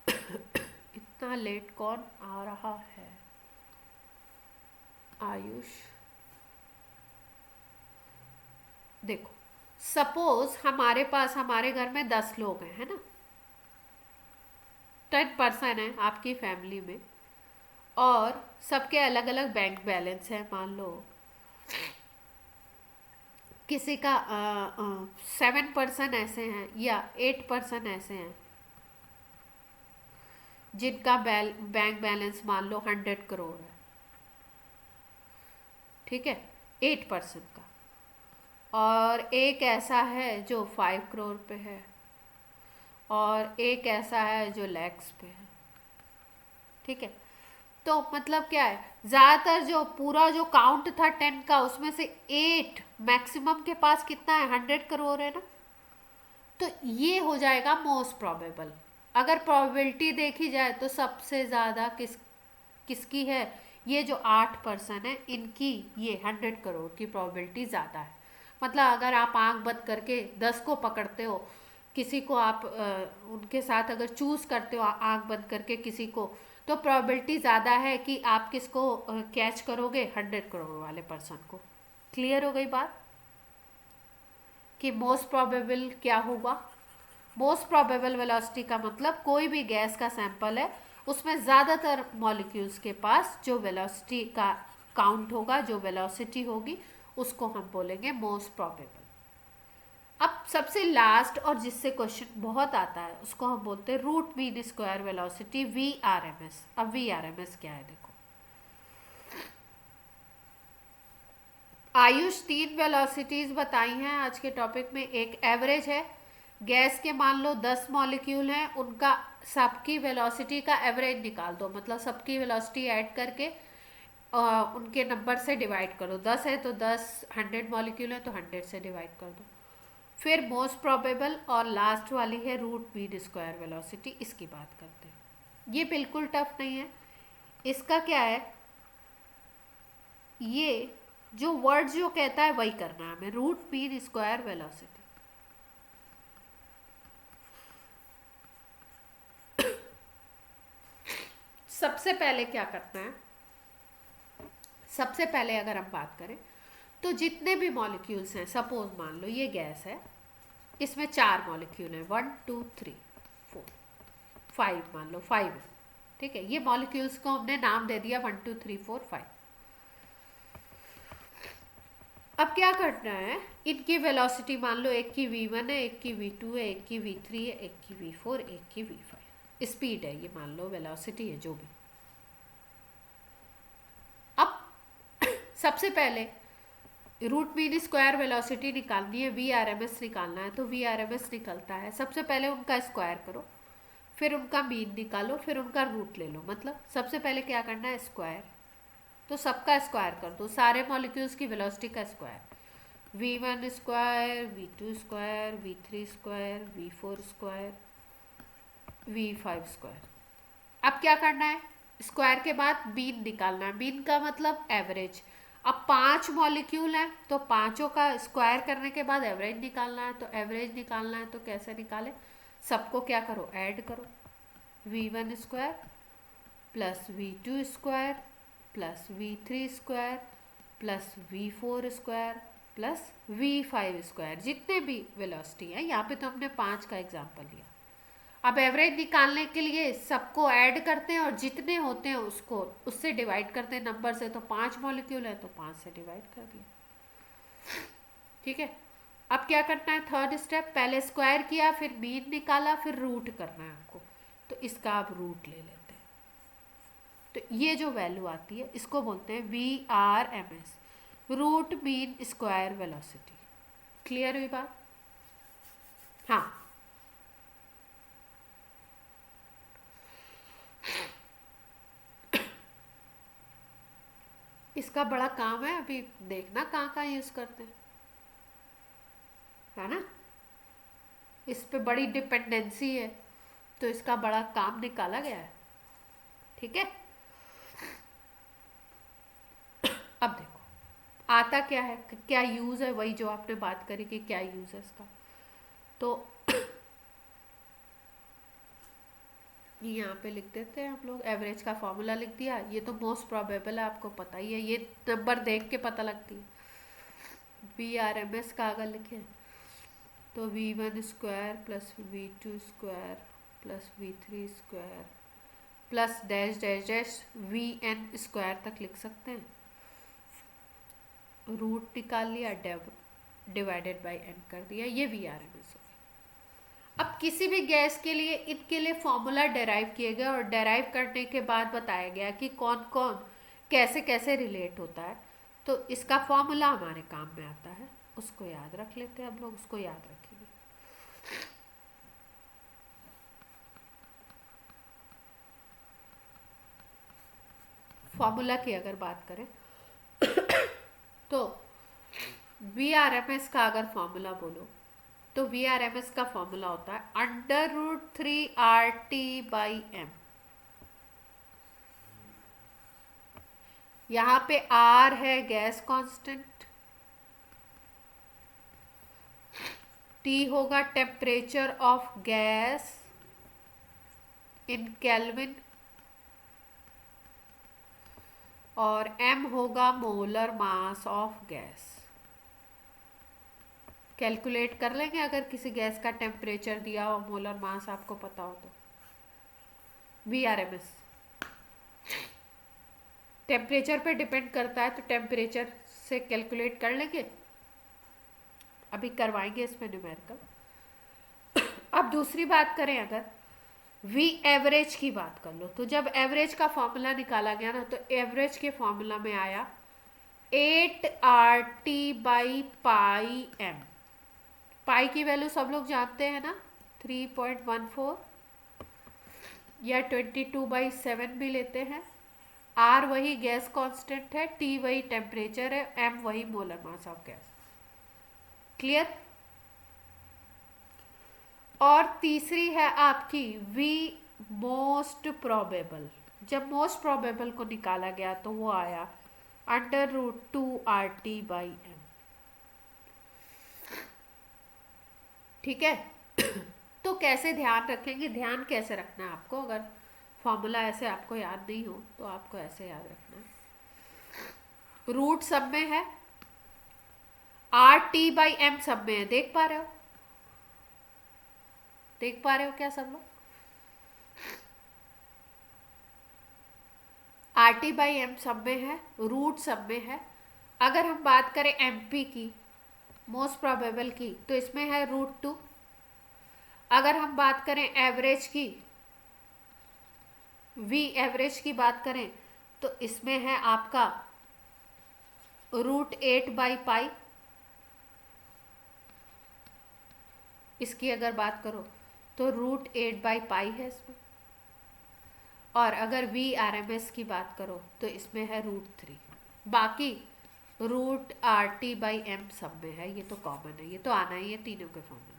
इतना लेट कौन आ रहा है? आयुष। देखो सपोज हमारे पास हमारे घर में 10 लोग हैं, है ना। 10 पर्सन है आपकी फैमिली में और सबके अलग अलग बैंक बैलेंस है। मान लो किसी का 7 पर्सन ऐसे हैं या 8 पर्सन ऐसे हैं जिनका बैंक बैलेंस मान लो 100 करोड़ है, ठीक है, 8 पर्सन का। और एक ऐसा है जो 5 करोड़ पे है, और एक ऐसा है जो लेग्स पे है। ठीक है, तो मतलब क्या है, ज़्यादातर जो पूरा जो काउंट था 10 का उसमें से 8 मैक्सिमम के पास कितना है, 100 करोड़ है ना। तो ये हो जाएगा मोस्ट प्रोबेबल। अगर प्रोबेबिलिटी देखी जाए तो सबसे ज़्यादा किसकी है, ये जो 8 पर्सन है इनकी ये 100 करोड़ की प्रोबेबिलिटी ज़्यादा है। मतलब अगर आप आंख बंद करके 10 को पकड़ते हो, किसी को आप उनके साथ अगर चूज़ करते हो आंख बंद करके किसी को, तो प्रोबेबिलिटी ज़्यादा है कि आप किसको कैच करोगे, 100 करोड़ वाले पर्सन को। क्लियर हो गई बात कि मोस्ट प्रोबेबल क्या होगा। मोस्ट प्रोबेबल वेलोसिटी का मतलब कोई भी गैस का सैंपल है उसमें ज़्यादातर मॉलिक्यूल्स के पास जो वेलोसिटी का काउंट होगा, जो वेलोसिटी होगी, उसको हम बोलेंगे मोस्ट प्रोबेबल। अब सबसे लास्ट और जिससे क्वेश्चन बहुत आता है उसको हम बोलते हैं root mean square velocity, VRMS। अब VRMS क्या है देखो, आयुष 3 वेलोसिटीज बताई हैं आज के टॉपिक में। एक एवरेज है, गैस के मान लो 10 मॉलिक्यूल हैं, उनका सबकी वेलोसिटी का एवरेज निकाल दो, मतलब सबकी वेलोसिटी ऐड करके उनके नंबर से डिवाइड कर दो। 10 है तो 10, 100 मॉलिक्यूल है तो 100 से डिवाइड कर दो। फिर मोस्ट प्रोबेबल और लास्ट वाली है रूट मीन स्क्वायर वेलोसिटी, इसकी बात करते हैं। ये बिल्कुल टफ नहीं है। इसका क्या है, ये जो वर्ड जो कहता है वही करना है हमें, रूट मीन स्क्वायर वेलोसिटी। सबसे पहले क्या करना है, सबसे पहले अगर हम बात करें तो जितने भी मॉलिक्यूल्स हैं, सपोज मान लो ये गैस है, इसमें 4 मॉलिक्यूल हैं, 1 2 3 4 5, मान लो 5 है। ठीक है, ये मॉलिक्यूल्स को हमने नाम दे दिया 1 2 3 4 5। अब क्या करना है, इनकी वेलोसिटी मान लो एक की V1 है, एक की V2 है, एक की V3 है, एक की V4, एक की V5। स्पीड है ये, मान लो वेलोसिटी है जो भी। अब सबसे पहले रूट मीन स्क्वायर वेलोसिटी निकालनी है, VRMS निकालना है, तो VRMS निकलता है। सबसे पहले उनका स्क्वायर करो, फिर उनका मीन निकालो, फिर उनका रूट ले लो। मतलब सबसे पहले क्या करना है, स्क्वायर। तो सबका स्क्वायर कर दो, सारे मॉलिक्यूल्स की वेलोसिटी का square. V1 square, V2 square, V3 square, V4 square, V5 square. अब क्या करना है, स्क्वायर के बाद मीन निकालना है। मीन का मतलब एवरेज। अब 5 मॉलिक्यूल हैं तो पांचों का स्क्वायर करने के बाद एवरेज निकालना है। तो एवरेज निकालना है तो कैसे निकाले, सबको क्या करो, ऐड करो। V1 square plus V2 square plus V3 square plus V4 square plus V5 square, जितने भी वेलोसिटी है। यहाँ पे तो हमने 5 का एग्जाम्पल लिया। अब एवरेज निकालने के लिए सबको ऐड करते हैं और जितने होते हैं उसको उससे डिवाइड करते हैं नंबर से। तो 5 मॉलिक्यूल है तो 5 से डिवाइड कर दिया। ठीक है, अब क्या करना है, थर्ड स्टेप, पहले स्क्वायर किया, फिर मीन निकाला, फिर रूट करना है आपको। तो इसका आप रूट ले लेते हैं, तो ये जो वैल्यू आती है इसको बोलते हैं VRMS, root mean square velocity. Clear हुई बात। हाँ, इसका बड़ा काम है, अभी देखना कहाँ कहाँ यूज़ करते हैं, है ना। इस पे बड़ी डिपेंडेंसी है तो इसका बड़ा काम निकाला गया है। ठीक है, अब देखो आता क्या है, क्या यूज़ है, वही जो आपने बात करी कि क्या यूज़ है इसका। तो यहाँ पे लिख देते हैं हम लोग, एवरेज का फॉर्मूला लिख दिया। ये तो मोस्ट प्रोबेबल है, आपको पता ही है, ये नंबर देख के पता लगती है। VRMS का अगर लिखें तो V1 square plus V2 square plus V3 square plus dash dash dash VN square तक लिख सकते हैं। रूट निकाल लिया, डिवाइडेड बाय n कर दिया, ये VRMS हो गया। अब किसी भी गैस के लिए इनके लिए फॉर्मूला डेराइव किए गए और डेराइव करने के बाद बताया गया कि कौन कौन कैसे कैसे रिलेट होता है। तो इसका फॉर्मूला हमारे काम में आता है, उसको याद रख लेते हैं हम लोग, उसको याद रखेंगे। फॉर्मूला की अगर बात करें तो वी आर एम एस का अगर फॉर्मूला बोलो तो वी आर एम एस का फॉर्मूला होता है √3 RT/m। यहां पे R है गैस कांस्टेंट, T होगा temperature of gas in kelvin, और m होगा molar mass of gas. Calculate कर लेंगे अगर किसी गैस का टेम्परेचर दिया हो, मोलर मास आपको पता हो तो। V R M S temperature पे डिपेंड करता है, तो टेम्परेचर से कैलकुलेट कर लेंगे, अभी करवाएंगे इसमें न्यूमेरिकल। अब दूसरी बात करें, अगर वी एवरेज की बात कर लो, तो जब एवरेज का फॉर्मूला निकाला गया ना, तो एवरेज के फॉर्मूला में आया 8RT/πm। पाई की वैल्यू सब लोग जानते हैं ना, 3.14 या 22/7 भी लेते हैं। R वही गैस कांस्टेंट है, T वही टेम्परेचर है, M वही molar mass of gas. Clear. और तीसरी है आपकी V मोस्ट प्रोबेबल। जब मोस्ट प्रोबेबल को निकाला गया तो वो आया √2RT/m। ठीक है। तो कैसे ध्यान रखेंगे, ध्यान कैसे रखना है आपको, अगर फॉर्मूला ऐसे आपको याद नहीं हो तो आपको ऐसे याद रखना है। रूट सब में है, RT/m सब में है, देख पा रहे हो, देख पा रहे हो क्या सब लोग? RT/m सब में है, रूट सब में है। अगर हम बात करें MP की, मोस्ट प्रोबेबल की, तो इसमें है √2। अगर हम बात करें एवरेज की, V एवरेज की बात करें, तो इसमें है आपका √8/π। इसकी अगर बात करो तो √8/π है इसमें। और अगर VRMS की बात करो तो इसमें है √3। बाकी √RT/m सब में है, ये तो कॉमन है, ये तो आना ही है तीनों के फॉर्मूले।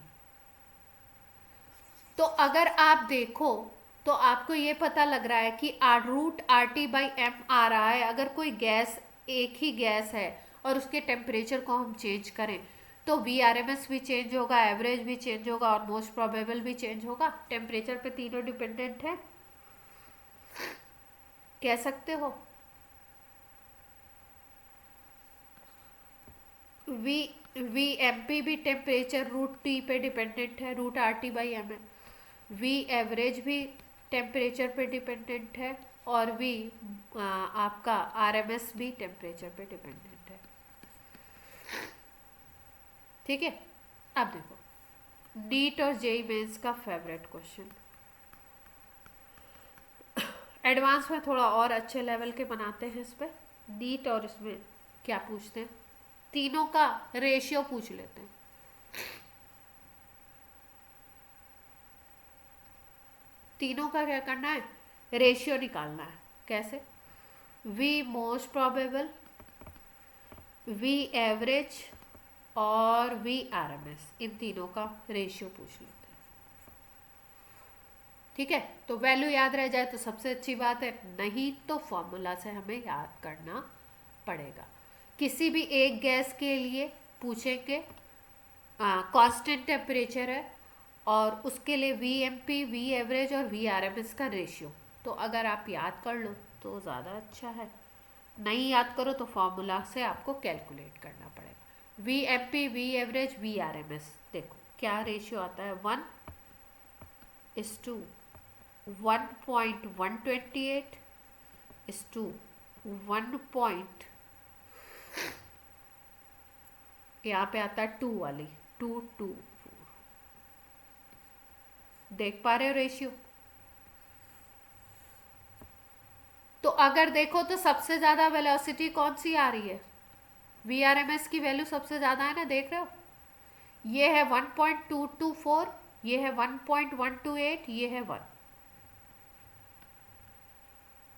तो अगर आप देखो तो आपको ये पता लग रहा है कि √RT/m आ रहा है। अगर कोई गैस, एक ही गैस है और उसके टेम्परेचर को हम चेंज करें तो VRMS भी चेंज होगा, एवरेज भी चेंज होगा और मोस्ट प्रोबेबल भी चेंज होगा। टेम्परेचर पे तीनों डिपेंडेंट है, कह सकते हो। VMP भी टेम्परेचर √T पे डिपेंडेंट है, √RT/m है। V एवरेज भी टेम्परेचर पे डिपेंडेंट है, और V आपका RMS भी टेम्परेचर पे डिपेंडेंट है। ठीक है। अब देखो नीट और जेईई मेंस का फेवरेट क्वेश्चन, एडवांस में थोड़ा और अच्छे लेवल के बनाते हैं इस पे। नीट और इसमें क्या पूछते हैं, तीनों का रेशियो पूछ लेते हैं। तीनों का क्या करना है, रेशियो निकालना है। कैसे? V most probable, V average और VRMS, इन तीनों का रेशियो पूछ लेते हैं। ठीक है। तो वैल्यू याद रह जाए तो सबसे अच्छी बात है, नहीं तो फॉर्मूला से हमें याद करना पड़ेगा। किसी भी एक गैस के लिए पूछेंगे, कांस्टेंट टेम्परेचर है और उसके लिए VMP, V एवरेज और VRMS का रेशियो। तो अगर आप याद कर लो तो ज़्यादा अच्छा है, नहीं याद करो तो फॉर्मूला से आपको कैलकुलेट करना पड़ेगा। VMP, V एवरेज, VRMS, देखो क्या रेशियो आता है, 1:1.128:1. यहाँ पे आता है 2 वाली, 2:4। देख पा रहे हो रेशियो? तो अगर देखो तो सबसे ज्यादा वेलोसिटी कौन सी आ रही है, VRMS की वैल्यू सबसे ज्यादा है ना, देख रहे हो? ये है 1.224, ये है 1.128, ये है 1।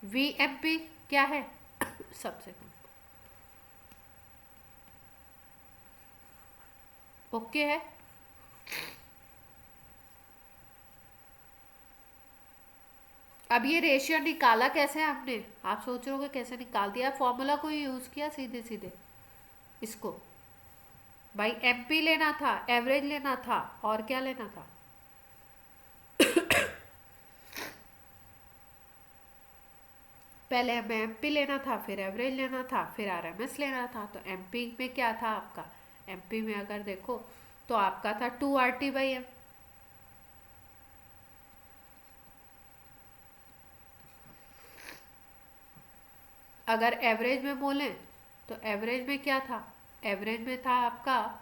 VMP क्या है सबसे कम। ओके है। अब ये रेशियो निकाला कैसे हमने, आप सोच रहे हो कैसे निकाल दिया, फॉर्मूला को यूज किया सीधे सीधे इसको। भाई एमपी लेना था, एवरेज लेना था, और क्या लेना था। पहले हमें एमपी लेना था, फिर एवरेज लेना था, फिर आरएमएस लेना था। तो एमपी में क्या था आपका, एमपी में अगर देखो तो आपका था 2 RT/M। अगर एवरेज में बोलें तो एवरेज में क्या था, एवरेज में था आपका,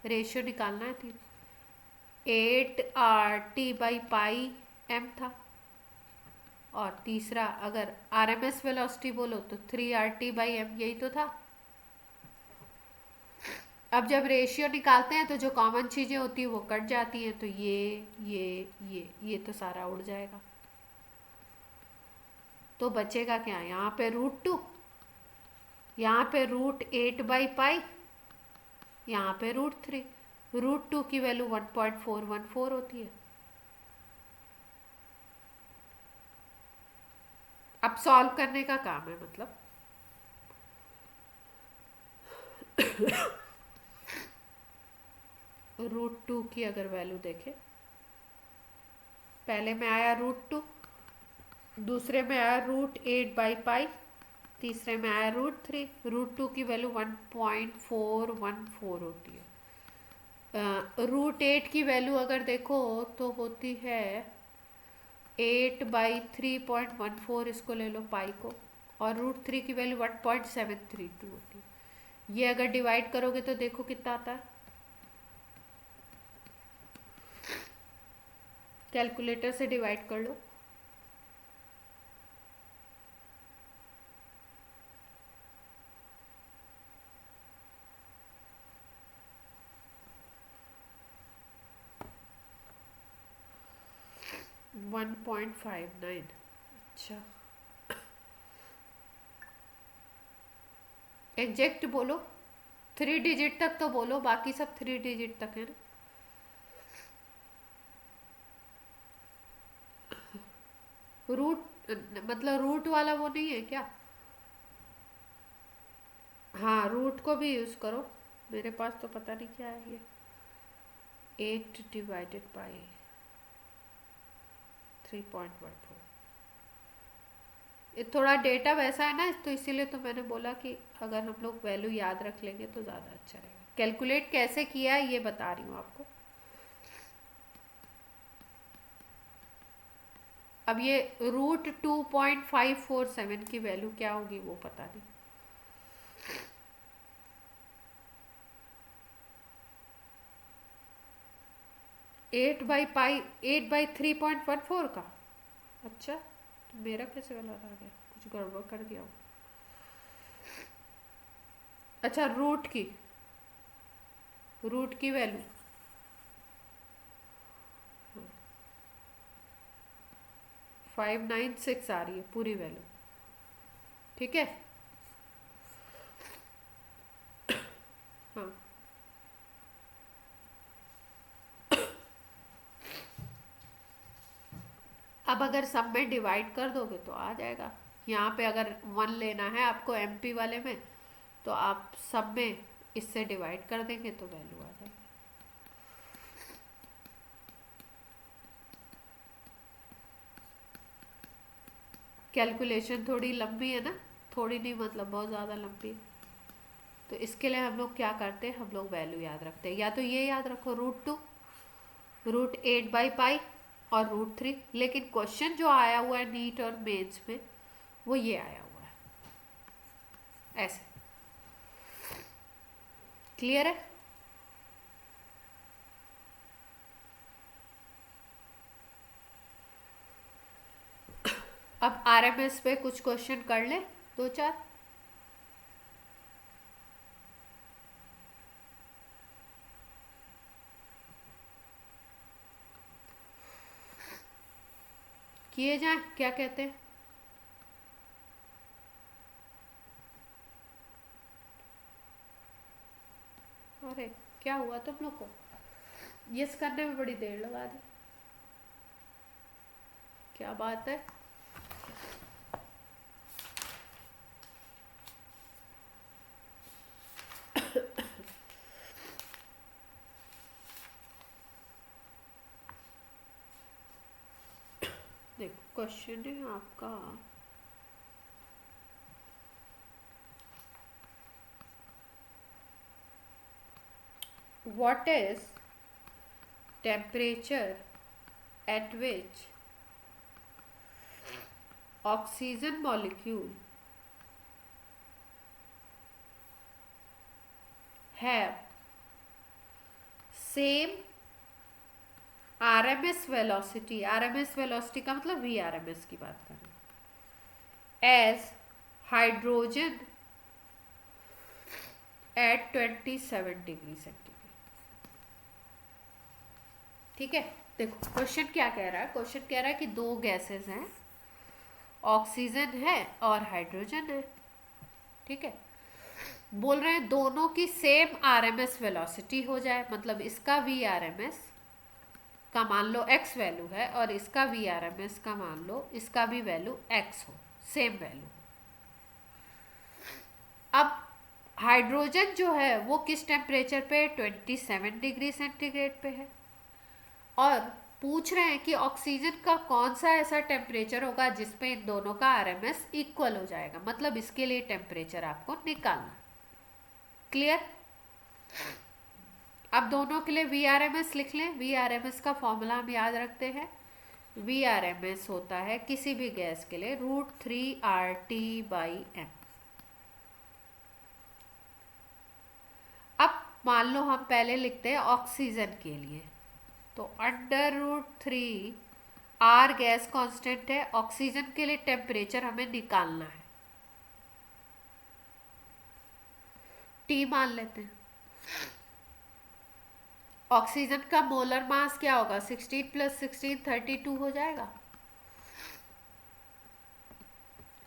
रेशियो निकालना थी, 8 RT/πM था। और तीसरा अगर आरएमएस वेलोसिटी बोलो तो 3 RT/M, यही तो था। अब जब रेशियो निकालते हैं तो जो कॉमन चीज़ें होती हैं वो कट जाती हैं, तो ये तो सारा उड़ जाएगा। तो बचेगा क्या, यहाँ पे √2, यहाँ पे √8/π, यहाँ पे √3। √2 की वैल्यू 1.414 होती है। अब सॉल्व करने का काम है, मतलब √2 की अगर वैल्यू देखें, पहले में आया √2, दूसरे में आया √8/π, तीसरे में आया √3। √2 की वैल्यू 1.414 होती है। √8 की वैल्यू अगर देखो तो होती है 8/3.14, इसको ले लो पाई को, और √3 की वैल्यू 1.732 होती है। ये अगर डिवाइड करोगे तो देखो कितना आता है, कैलकुलेटर से डिवाइड कर लो। वन 1.59। अच्छा, एग्जैक्ट बोलो, 3 डिजिट तक तो बोलो, बाकी सब 3 डिजिट तक है ना। रूट मतलब रूट वाला वो नहीं है क्या। हाँ, रूट को भी यूज़ करो, मेरे पास तो पता नहीं क्या है ये, 8/3.14। ये थोड़ा डेटा वैसा है ना, तो इसीलिए तो मैंने बोला कि अगर हम लोग वैल्यू याद रख लेंगे तो ज़्यादा अच्छा रहेगा। कैलकुलेट कैसे किया है ये बता रही हूँ आपको। अब ये √2.547 की वैल्यू क्या होगी वो पता नहीं। एट बाई 3.14 का। अच्छा, तो मेरा कैसे गलत आ गया, कुछ गड़बड़ कर दिया हूँ। अच्छा, रूट की वैल्यू 596 आ रही है पूरी वैल्यू, ठीक है। हाँ, अब अगर सब में डिवाइड कर दोगे तो आ जाएगा। यहाँ पे अगर 1 लेना है आपको एमपी वाले में, तो आप सब में इससे डिवाइड कर देंगे तो वैल्यू आ जाएगी। कैलकुलेशन थोड़ी लंबी है ना, थोड़ी नहीं मतलब बहुत ज़्यादा लंबी है। तो इसके लिए हम लोग क्या करते हैं, हम लोग वैल्यू याद रखते हैं। या तो ये याद रखो √2, √8/π और √3। लेकिन क्वेश्चन जो आया हुआ है नीट और मेंस में वो ये आया हुआ है ऐसे। क्लियर है। अब आरएमएस पे कुछ क्वेश्चन कर ले, 2-4। किए जाए, क्या कहते हैं। अरे क्या हुआ तुम लोग को? यस करने में बड़ी देर लगा दी, क्या बात है? देखो क्वेश्चन है आपका, what is temperature at which oxygen molecule have same RMS velocity, RMS velocity का मतलब VRMS की बात कर रहे हैं, as hydrogen at 27 degree centigrade. ठीक है, देखो क्वेश्चन क्या कह रहा है, क्वेश्चन कह रहा है कि दो गैसेस हैं, ऑक्सीजन है और हाइड्रोजन है। ठीक है, बोल रहे हैं दोनों की सेम आरएमएस वेलोसिटी हो जाए, मतलब इसका वी आरएमएस का मान लो x वैल्यू है और इसका वी आरएमएस का मान लो इसका भी वैल्यू x हो, सेम वैल्यू। अब हाइड्रोजन जो है वो किस टेम्परेचर पे, 27 डिग्री सेंटीग्रेड पे है, और पूछ रहे हैं कि ऑक्सीजन का कौन सा ऐसा टेम्परेचर होगा जिसपे इन दोनों का आरएमएस इक्वल हो जाएगा, मतलब इसके लिए टेम्परेचर आपको निकालना। क्लियर? अब दोनों के लिए वी आर एम एस लिख लें। वी आर एम एस का फॉर्मूला हम याद रखते हैं, वी आर एम एस होता है किसी भी गैस के लिए √3 RT/m। अब मान लो हम पहले लिखते हैं ऑक्सीजन के लिए, तो √3 R गैस कांस्टेंट है, ऑक्सीजन के लिए टेम्परेचर हमें निकालना है, T मान लेते हैं। ऑक्सीजन का मोलर मास क्या होगा, 16 + 16 32 हो जाएगा,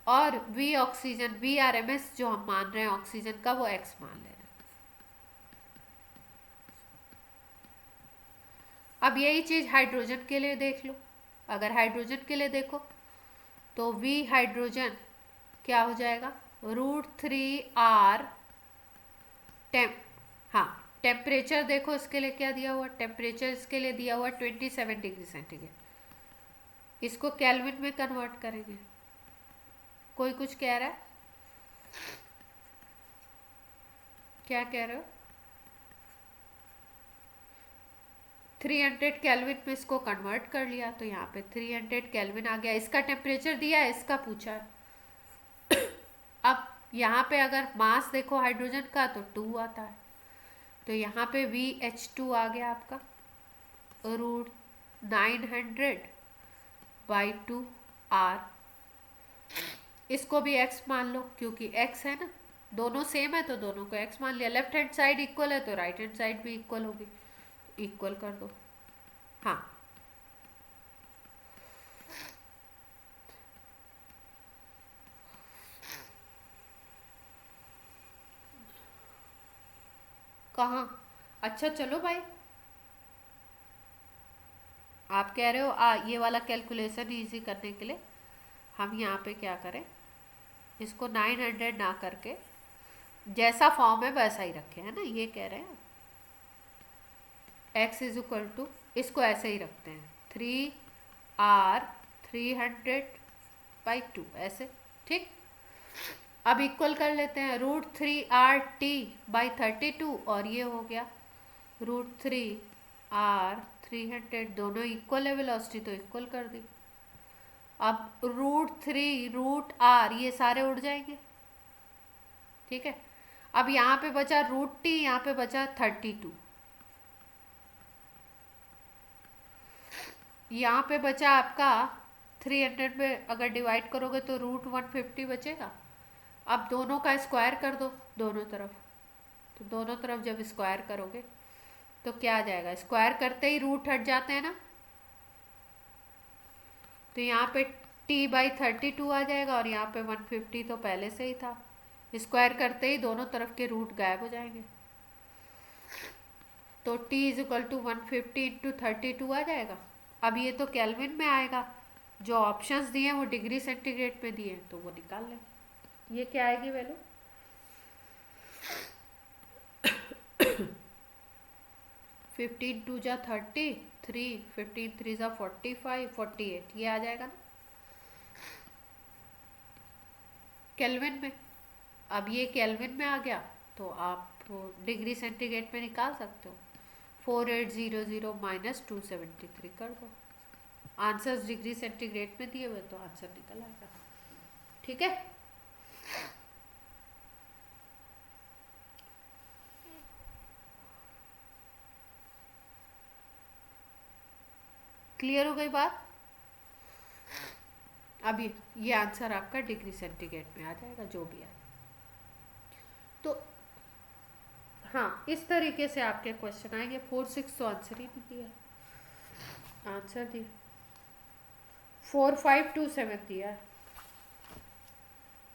और V oxygen V R M S जो हम मान रहे हैं ऑक्सीजन का वो x मान ले रहे हैं। अब यही चीज हाइड्रोजन के लिए देख लो, अगर हाइड्रोजन के लिए देखो तो वी हाइड्रोजन क्या हो जाएगा, √3 R हाँ टेम्परेचर देखो इसके लिए क्या दिया हुआ, टेम्परेचर इसके लिए दिया हुआ 27 डिग्री सेंटीग्रेड। इसको केल्विन में कन्वर्ट करेंगे। कोई कुछ कह रहा है, क्या कह रहे हो? 300 केल्विन में इसको कन्वर्ट कर लिया तो यहाँ पे 300 केल्विन आ गया। इसका टेम्परेचर दिया है, इसका पूछा है। अब यहाँ पे अगर मास देखो हाइड्रोजन का तो 2 आता है, तो यहाँ पे VH2 आ गया आपका √900/2R। इसको भी x मान लो क्योंकि x है ना, दोनों सेम है तो दोनों को x मान लिया। लेफ्ट हैंड साइड इक्वल है तो राइट हैंड साइड भी इक्वल होगी, इक्वल कर दो। हाँ कहाँ, अच्छा चलो भाई, आप कह रहे हो ये वाला कैलकुलेशन इजी करने के लिए हम यहाँ पे क्या करें, इसको 900 ना करके जैसा फॉर्म है वैसा ही रखें, है ना, ये कह रहे हैं x = इसको ऐसे ही रखते हैं 3R 300/2 ऐसे। ठीक, अब इक्वल कर लेते हैं √3RT/32 और ये हो गया √3R 300, दोनों इक्वल है वेलोसिटी तो इक्वल कर दी। अब √3 √R ये सारे उड़ जाएंगे। ठीक है, अब यहाँ पे बचा √T, यहाँ पे बचा 32, यहाँ पे बचा आपका 300 में अगर डिवाइड करोगे तो √150 बचेगा। अब दोनों का स्क्वायर कर दो दोनों तरफ, तो दोनों तरफ जब स्क्वायर करोगे तो क्या आ जाएगा, स्क्वायर करते ही रूट हट जाते हैं ना, तो यहाँ पे T/32 आ जाएगा और यहाँ पे 150 तो पहले से ही था। स्क्वायर करते ही दोनों तरफ के रूट गायब हो जाएंगे। तो T is equal to 150 into 32 आ जाएगा। अब ये तो केल्विन में आएगा, जो ऑप्शंस दिए हैं वो डिग्री सेंटीग्रेड में दिए हैं, तो वो निकाल लें। ये क्या आएगी वैल्यू? 15 2 जा 30, 3 15 3 जा 45, 48, ये आ जाएगा ना केल्विन में। अब ये केल्विन में आ गया तो आप डिग्री सेंटीग्रेड में निकाल सकते हो। 4800 माइनस 273 कर दो, आंसर्स डिग्री सेंटीग्रेड में दिए हुए तो आंसर निकल आएगा। ठीक है, क्लियर हो गई बात? अभी ये आंसर आपका डिग्री सेंटीग्रेड में आ जाएगा जो भी आए। तो हाँ, इस तरीके से आपके क्वेश्चन आएंगे। 4 6 तो आंसर ही नहीं दिया, आंसर दिया 4 5 2 7 दिया,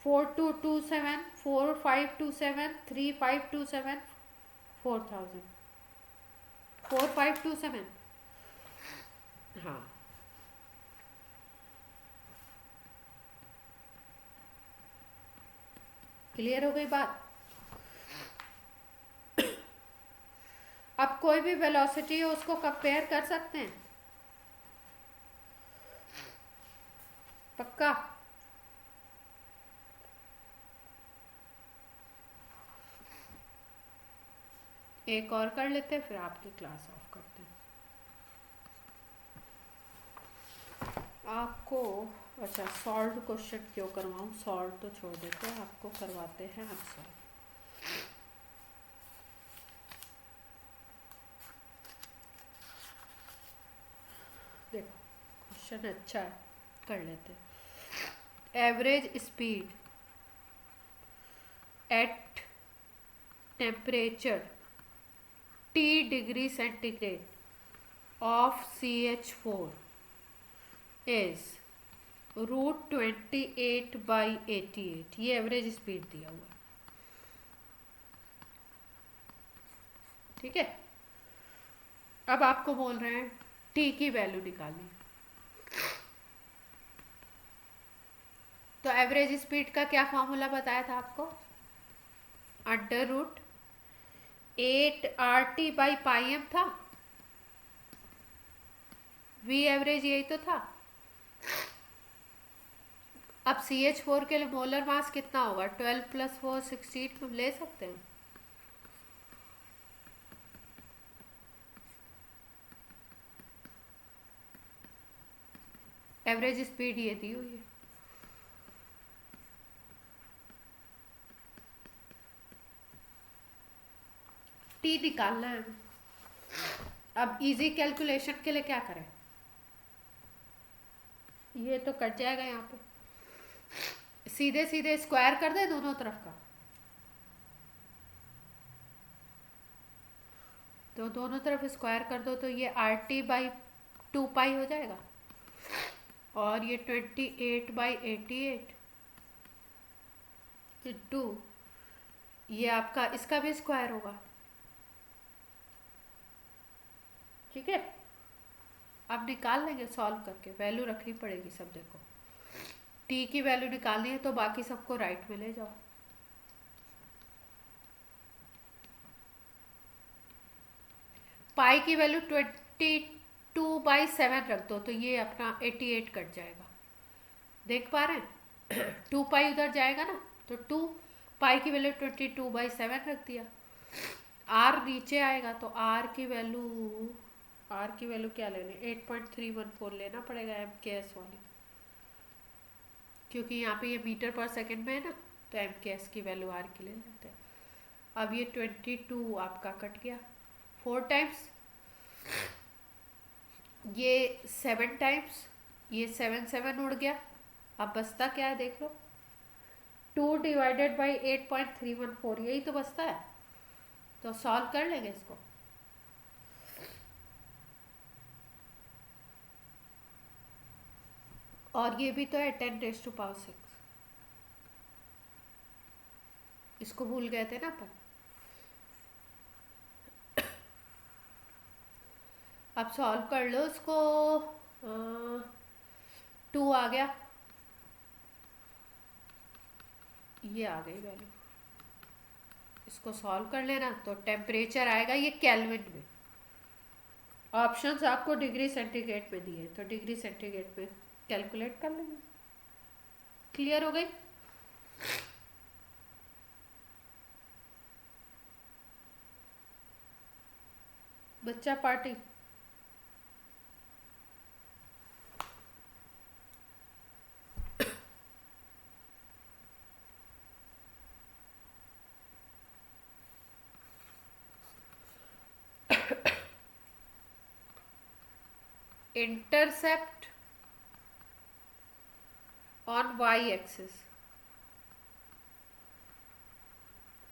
4 2 2 7, 4 5 2 7, 3 5 2 7, 4000, 4 5 2 7। हाँ, क्लियर हो गई बात? अब कोई भी वेलोसिटी हो उसको कंपेयर कर सकते हैं, पक्का? एक और कर लेते हैं फिर आपकी क्लास ऑफ करते हैं। आपको अच्छा सॉल्व क्वेश्चन क्यों करवाऊँ, सॉल्व तो छोड़ देते हैं, आपको करवाते हैं आंसर। देखो क्वेश्चन अच्छा है, कर लेते हैं। Average speed at temperature T degree centigrade of CH4 is √28/88। ये एवरेज स्पीड दिया हुआ है, ठीक है। अब आपको बोल रहे हैं T की वैल्यू निकालनी, तो एवरेज स्पीड का क्या फॉर्मूला बताया था आपको? √8RT/πm था, V एवरेज यही तो था। अब CH4 के लिए मोलर मास कितना होगा? 12 + 4 16 हम ले सकते हैं। एवरेज स्पीड ये दी हुई है, T निकालना है। अब इजी कैलकुलेशन के लिए क्या करें? ये तो कट जाएगा यहाँ पे, सीधे सीधे स्क्वायर कर दे दोनों तरफ का, तो दोनों तरफ स्क्वायर कर दो तो ये RT/2π हो जाएगा, और ये 28/88 इंटू ये आपका इसका भी स्क्वायर होगा, ठीक है। अब निकाल लेंगे सॉल्व करके, वैल्यू रखनी पड़ेगी सब। देखो T की वैल्यू निकालनी है तो बाकी सबको राइट में ले जाओ। पाई की वैल्यू 22/7 रख दो तो ये अपना 88 कट जाएगा, देख पा रहे हैं? 2π उधर जाएगा ना, तो 2π की वैल्यू 22/7 रख दिया। R नीचे आएगा तो R की वैल्यू क्या लेनी? 8.314 लेना पड़ेगा MKS वाली, क्योंकि यहाँ पे ये मीटर पर सेकंड में है ना, तो MKS की वैल्यू R की ले लेते हैं। अब ये 22 आपका कट गया 4 टाइम्स, ये 7 टाइम्स, ये 7 7 उड़ गया। अब बचता क्या है देख लो, 2 डिवाइडेड बाई 8.314, यही तो बचता है। तो सॉल्व कर लेंगे इसको। और ये भी तो है 10⁻⁶, इसको भूल गए थे ना अपन। अब सॉल्व कर लो इसको। 2 आ गया, ये आ गई वैल्यू। इसको सॉल्व कर लेना तो टेम्परेचर आएगा ये केल्विन में। ऑप्शंस आपको डिग्री सेंटीग्रेड में दिए, तो डिग्री सेंटीग्रेड में कैलकुलेट कर लेंगे। क्लियर हो गई? बच्चा party. Intercept on y-axis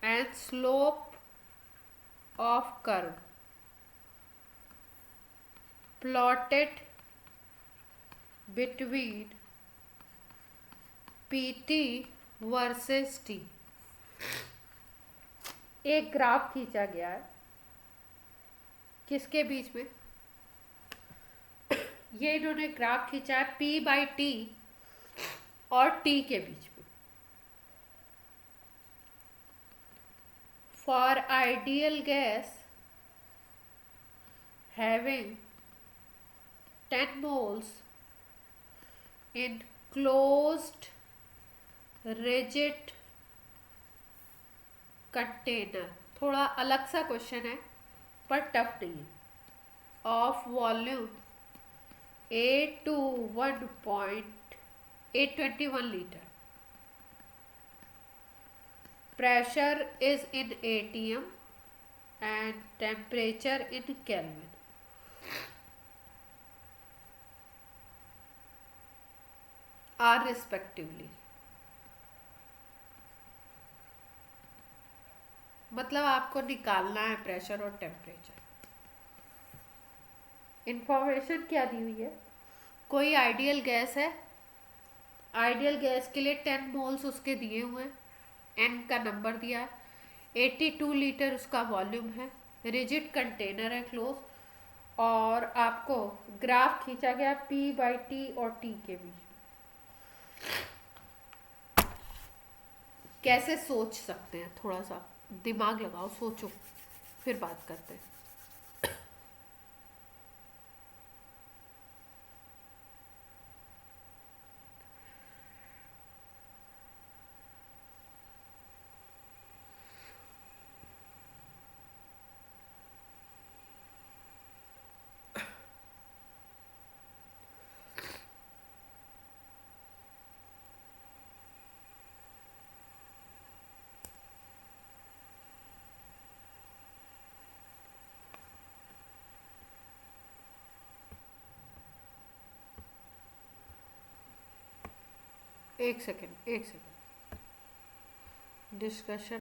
and slope of curve plotted between PT versus T। एक ग्राफ खींचा गया है, किसके बीच में? ये इन्होंने ग्राफ खींचा है P/T और T के बीच में। For ideal gas having 10 moles in closed rigid container, थोड़ा अलग सा क्वेश्चन है पर टफ नहीं है, of volume 8 to 1.821 litre, pressure is in atm and temperature in Kelvin, are respectively। मतलब आपको निकालना है प्रेशर और टेम्परेचर। इंफॉर्मेशन क्या दी हुई है? कोई आइडियल गैस है, आइडियल गैस के लिए 10 मोल्स उसके दिए हुए हैं, एन का नंबर दिया है, 82 लीटर उसका वॉल्यूम है, रिजिड कंटेनर है क्लोज, और आपको ग्राफ खींचा गया P/T और T के बीच में। कैसे सोच सकते हैं? थोड़ा सा दिमाग लगाओ, सोचो, फिर बात करते हैं। एक सेकेंड डिस्कशन